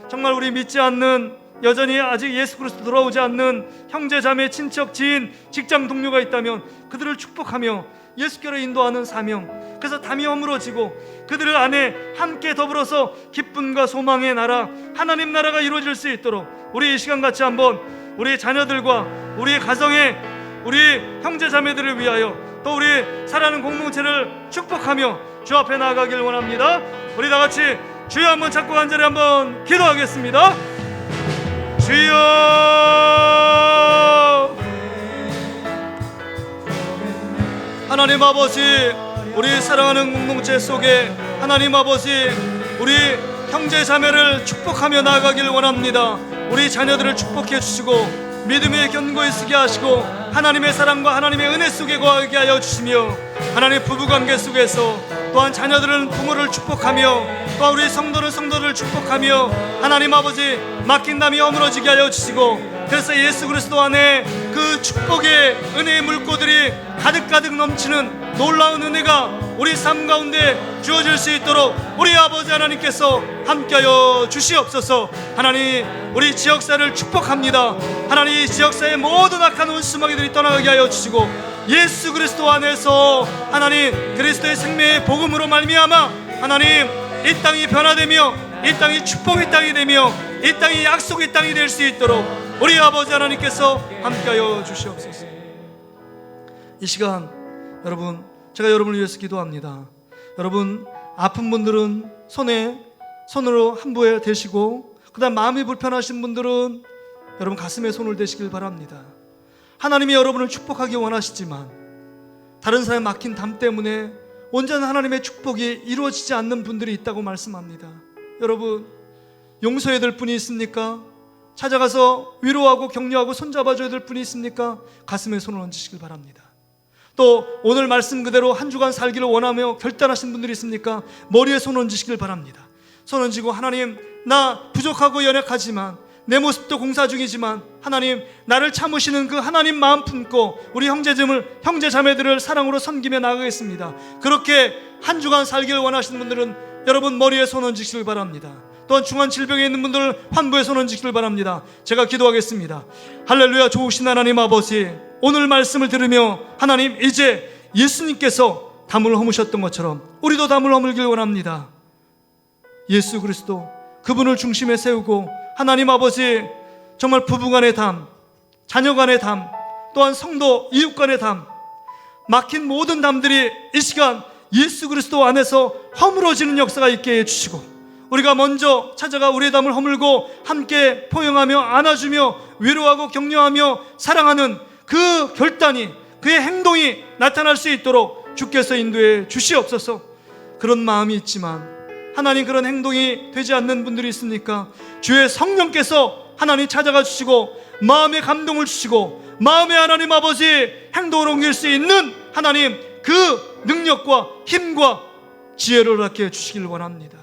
정말 우리 믿지 않는, 여전히 아직 예수 그리스도 돌아오지 않는 형제, 자매, 친척, 지인, 직장 동료가 있다면 그들을 축복하며 예수께로 인도하는 사명, 그래서 담이 허물어지고 그들 안에 함께 더불어서 기쁨과 소망의 나라, 하나님 나라가 이루어질 수 있도록 우리 이 시간 같이 한번 우리 자녀들과 우리 가정에 우리 형제 자매들을 위하여 또 우리 사랑하는 공동체를 축복하며 주 앞에 나아가길 원합니다. 우리 다 같이 주여 한번 잡고 간절히 한번 기도하겠습니다. 주여, 하나님 아버지, 우리 사랑하는 공동체 속에 하나님 아버지, 우리 형제 자매를 축복하며 나아가길 원합니다. 우리 자녀들을 축복해 주시고 믿음의 견고히 쓰게 하시고 하나님의 사랑과 하나님의 은혜 속에 거하게 하여 주시며, 하나님 부부관계 속에서 또한 자녀들은 부모를 축복하며 또한 우리 성도는 성도를 축복하며 하나님 아버지 막힌 담이 허물어지게 하여 주시고, 그래서 예수 그리스도 안에 그 축복의 은혜의 물고들이 가득가득 넘치는 놀라운 은혜가 우리 삶 가운데 주어질 수 있도록 우리 아버지 하나님께서 함께하여 주시옵소서. 하나님, 우리 지역사회를 축복합니다. 하나님, 이 지역사회의 모든 악한 원수마귀들이 떠나가게 하여 주시고 예수 그리스도 안에서 하나님 그리스도의 생명의 복음으로 말미암아 하나님 이 땅이 변화되며 이 땅이 축복의 땅이 되며 이 땅이 약속의 땅이 될 수 있도록 우리 아버지 하나님께서 함께하여 주시옵소서. 이 시간 여러분, 제가 여러분을 위해서 기도합니다. 여러분, 아픈 분들은 손으로 한부에 대시고, 그 다음 마음이 불편하신 분들은 여러분 가슴에 손을 대시길 바랍니다. 하나님이 여러분을 축복하기 원하시지만 다른 사람의 막힌 담 때문에 온전한 하나님의 축복이 이루어지지 않는 분들이 있다고 말씀합니다. 여러분, 용서해야 될 분이 있습니까? 찾아가서 위로하고 격려하고 손잡아줘야 될 분이 있습니까? 가슴에 손을 얹으시길 바랍니다. 또 오늘 말씀 그대로 한 주간 살기를 원하며 결단하신 분들이 있습니까? 머리에 손 얹으시길 바랍니다. 손 얹고, 하나님, 나 부족하고 연약하지만 내 모습도 공사 중이지만 하나님, 나를 참으시는 그 하나님 마음 품고 우리 형제 자매들을 사랑으로 섬기며 나가겠습니다. 그렇게 한 주간 살기를 원하시는 분들은 여러분 머리에 손 얹으시길 바랍니다. 또한 중한 질병에 있는 분들 환부에 손 얹으시길 바랍니다. 제가 기도하겠습니다. 할렐루야. 좋으신 하나님 아버지, 오늘 말씀을 들으며 하나님, 이제 예수님께서 담을 허무셨던 것처럼 우리도 담을 허물길 원합니다. 예수 그리스도, 그분을 중심에 세우고 하나님 아버지, 정말 부부간의 담, 자녀간의 담, 또한 성도 이웃간의 담, 막힌 모든 담들이 이 시간 예수 그리스도 안에서 허물어지는 역사가 있게 해주시고, 우리가 먼저 찾아가 우리의 담을 허물고 함께 포용하며 안아주며 위로하고 격려하며 사랑하는 그 결단이, 그의 행동이 나타날 수 있도록 주께서 인도해 주시옵소서. 그런 마음이 있지만 하나님, 그런 행동이 되지 않는 분들이 있습니까? 주의 성령께서 하나님 찾아가 주시고 마음의 감동을 주시고 마음의 하나님 아버지 행동을 옮길 수 있는 하나님 그 능력과 힘과 지혜를 갖게 해주시길 원합니다.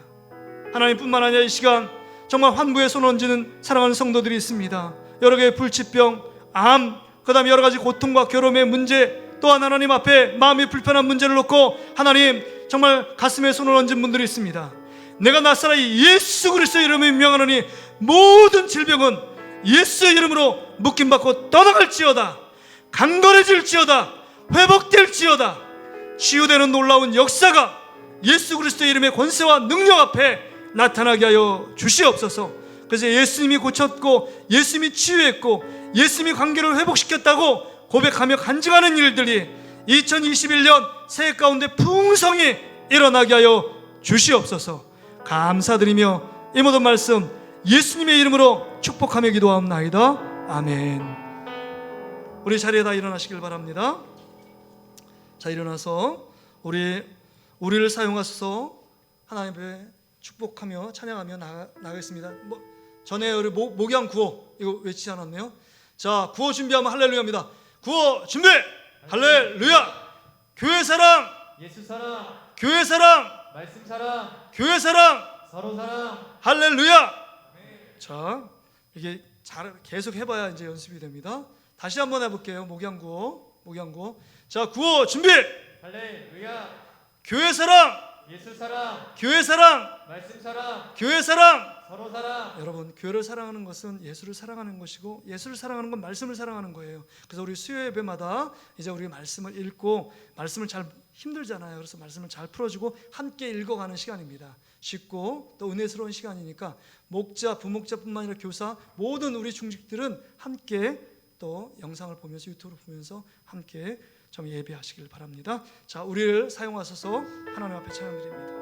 하나님뿐만 아니라 이 시간 정말 환부에 손 얹는 사랑하는 성도들이 있습니다. 여러 개의 불치병, 암, 그 다음에 여러 가지 고통과 괴로움의 문제 또한 하나님 앞에 마음이 불편한 문제를 놓고 하나님 정말 가슴에 손을 얹은 분들이 있습니다. 내가 나사렛 예수 그리스도의 이름을 명하노니 모든 질병은 예수의 이름으로 묶임받고 떠나갈지어다. 강건해질지어다. 회복될지어다. 치유되는 놀라운 역사가 예수 그리스도의 이름의 권세와 능력 앞에 나타나게 하여 주시옵소서. 그래서 예수님이 고쳤고 예수님이 치유했고 예수님이 관계를 회복시켰다고 고백하며 간증하는 일들이 2021년 새해 가운데 풍성히 일어나게 하여 주시옵소서. 감사드리며 이 모든 말씀 예수님의 이름으로 축복하며 기도하옵나이다. 아멘. 우리 자리에 다 일어나시길 바랍니다. 자, 일어나서 우리를 사용하셔서 하나님의 축복하며 찬양하며 나가겠습니다. 전에 우리 목양 구호 이거 외치지 않았네요. 자, 구호 준비하면 할렐루야입니다. 구호 준비. 할렐루야. 교회 사랑, 예수 사랑, 교회 사랑, 말씀 사랑, 교회 사랑, 서로 사랑. 할렐루야. 자, 이게 계속 해봐야 이제 연습이 됩니다. 다시 한번 해볼게요. 목양 구호. 자, 구호 준비. 할렐루야. 교회 사랑, 예수 사랑, 교회 사랑, 말씀 사랑, 교회 사랑. 서로 사랑. 여러분, 교회를 사랑하는 것은 예수를 사랑하는 것이고 예수를 사랑하는 건 말씀을 사랑하는 거예요. 그래서 우리 수요 예배마다 이제 우리 말씀을 읽고 말씀을 잘 힘들잖아요. 그래서 말씀을 잘 풀어주고 함께 읽어가는 시간입니다. 쉽고 또 은혜스러운 시간이니까 목자, 부목자뿐만 아니라 교사 모든 우리 중직들은 함께 또 영상을 보면서 유튜브를 보면서 함께 좀 예배하시길 바랍니다. 자, 우리를 사용하셔서 하나님 앞에 찬양드립니다.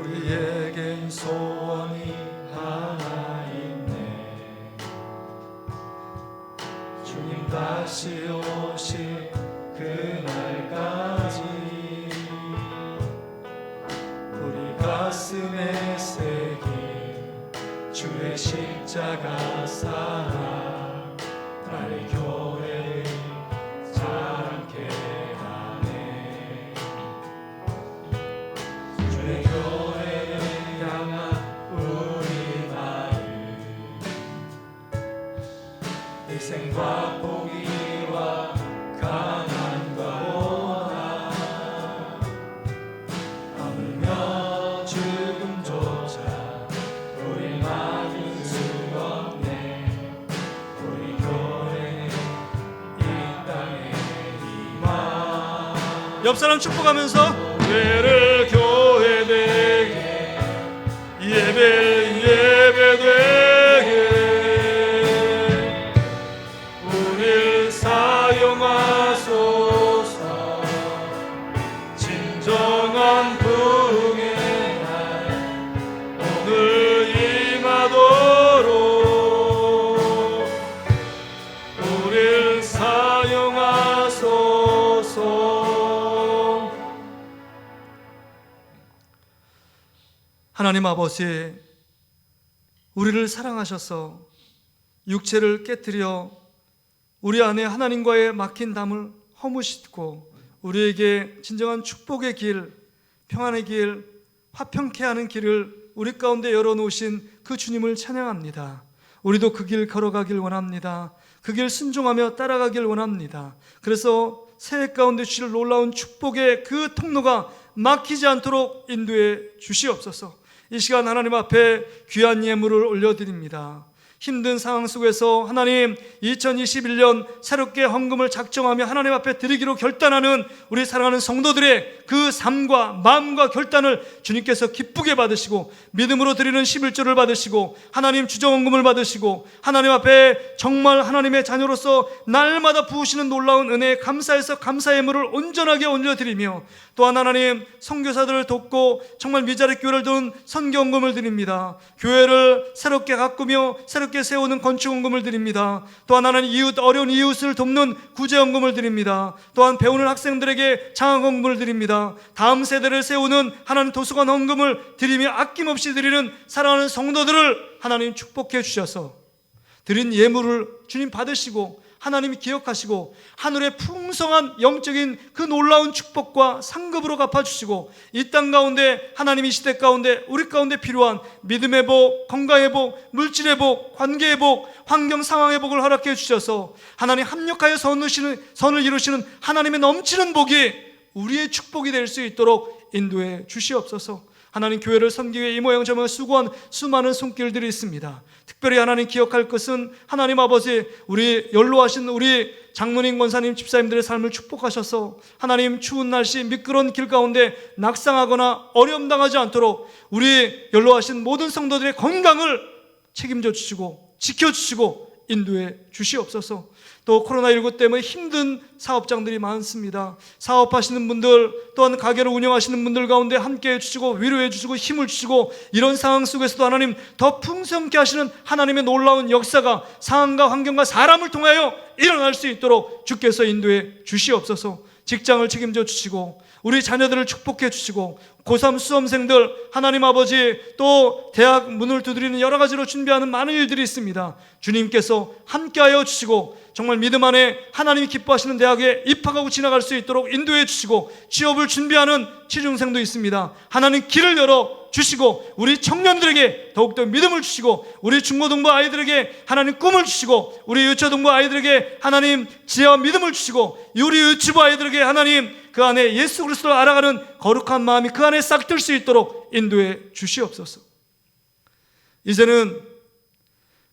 우리에겐 소원이 하나 있네. 주님 다시 오실 그날까지 우리 가슴에 새긴 주의 십자가 사랑 나의 교회를 자랑케 하네. 주의 교회를 향한 우리 마음 희생과 포기와 가난과 고난 하물며 죽음조차 우리 막을 수 없네. 우리 교회는 이 땅의 희망. 옆 사람 축복하면서 교회를 교회되게 예배를 예배되게 우릴 사용하소서. 진정한 부흥의 날 오늘 임하도록 우릴 사용하소서. 하나님 아버지, 우리를 사랑하셔서 육체를 깨뜨려 우리 안에 하나님과의 막힌 담을 허무시고 우리에게 진정한 축복의 길, 평안의 길, 화평케 하는 길을 우리 가운데 열어놓으신 그 주님을 찬양합니다. 우리도 그 길 걸어가길 원합니다. 그 길 순종하며 따라가길 원합니다. 그래서 새해 가운데 주실 놀라운 축복의 그 통로가 막히지 않도록 인도해 주시옵소서. 이 시간 하나님 앞에 귀한 예물을 올려드립니다. 힘든 상황 속에서 하나님 2021년 새롭게 헌금을 작정하며 하나님 앞에 드리기로 결단하는 우리 사랑하는 성도들의 그 삶과 마음과 결단을 주님께서 기쁘게 받으시고 믿음으로 드리는 11조를 받으시고 하나님 주정헌금을 받으시고 하나님 앞에 정말 하나님의 자녀로서 날마다 부으시는 놀라운 은혜에 감사해서 감사 예물을 온전하게 올려드리며 또한 하나님 선교사들을 돕고 정말 미자리 교회를 도운 선교헌금을 드립니다. 교회를 새롭게 가꾸며 새롭게 세우는 건축헌금을 드립니다. 또한 하나님 어려운 이웃을 돕는 구제헌금을 드립니다. 또한 배우는 학생들에게 장학헌금을 드립니다. 다음 세대를 세우는 하나님 도서관 헌금을 드리며 아낌없이 드리는 사랑하는 성도들을 하나님 축복해 주셔서 드린 예물을 주님 받으시고 하나님이 기억하시고 하늘의 풍성한 영적인 그 놀라운 축복과 상급으로 갚아주시고 이 땅 가운데 하나님 이 시대 가운데 우리 가운데 필요한 믿음의 복, 건강의 복, 물질의 복, 관계의 복, 환경 상황의 복을 허락해 주셔서 하나님 합력하여 선을 이루시는 하나님의 넘치는 복이 우리의 축복이 될 수 있도록 인도해 주시옵소서. 하나님 교회를 섬기기 위해 이 모양 저 모양 수고한 수많은 손길들이 있습니다. 특별히 하나님 기억할 것은 하나님 아버지 우리 연로하신 우리 장로님, 권사님, 집사님들의 삶을 축복하셔서 하나님 추운 날씨 미끄러운 길 가운데 낙상하거나 어려움 당하지 않도록 우리 연로하신 모든 성도들의 건강을 책임져 주시고 지켜주시고 인도해 주시옵소서. 또 코로나19 때문에 힘든 사업장들이 많습니다. 사업하시는 분들 또한 가게를 운영하시는 분들 가운데 함께해 주시고 위로해 주시고 힘을 주시고 이런 상황 속에서도 하나님 더 풍성케 하시는 하나님의 놀라운 역사가 상황과 환경과 사람을 통하여 일어날 수 있도록 주께서 인도해 주시옵소서. 직장을 책임져 주시고 우리 자녀들을 축복해 주시고 고3 수험생들 하나님 아버지 또 대학 문을 두드리는 여러 가지로 준비하는 많은 일들이 있습니다. 주님께서 함께하여 주시고 정말 믿음 안에 하나님이 기뻐하시는 대학에 입학하고 지나갈 수 있도록 인도해 주시고 취업을 준비하는 취준생도 있습니다. 하나님 길을 열어 주시고 우리 청년들에게 더욱더 믿음을 주시고 우리 중고등부 아이들에게 하나님 꿈을 주시고 우리 유초등부 아이들에게 하나님 지혜와 믿음을 주시고 우리 유치부 아이들에게 하나님 그 안에 예수 그리스도를 알아가는 거룩한 마음이 그 안에 싹 들 수 있도록 인도해 주시옵소서. 이제는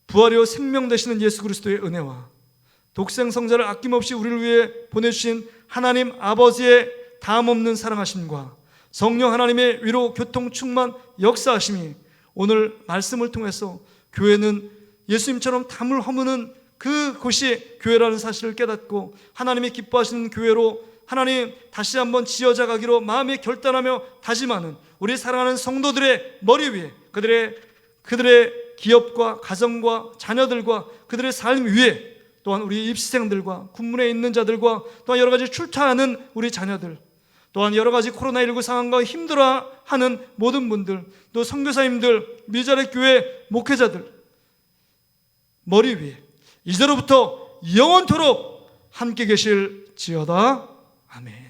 부활이요 생명 되시는 예수 그리스도의 은혜와 독생 성자를 아낌없이 우리를 위해 보내주신 하나님 아버지의 다함없는 사랑하심과 성령 하나님의 위로 교통 충만 역사하심이 오늘 말씀을 통해서 교회는 예수님처럼 담을 허무는 그곳이 교회라는 사실을 깨닫고 하나님이 기뻐하시는 교회로 하나님 다시 한번 지어져 가기로 마음에 결단하며 다짐하는 우리 사랑하는 성도들의 머리 위에 그들의 기업과 가정과 자녀들과 그들의 삶 위에 또한 우리 입시생들과 군문에 있는 자들과 또한 여러 가지 출타하는 우리 자녀들 또한 여러 가지 코로나19 상황과 힘들어하는 모든 분들 또 선교사님들 미자립 교회 목회자들 머리 위에 이제로부터 영원토록 함께 계실지어다. 아멘.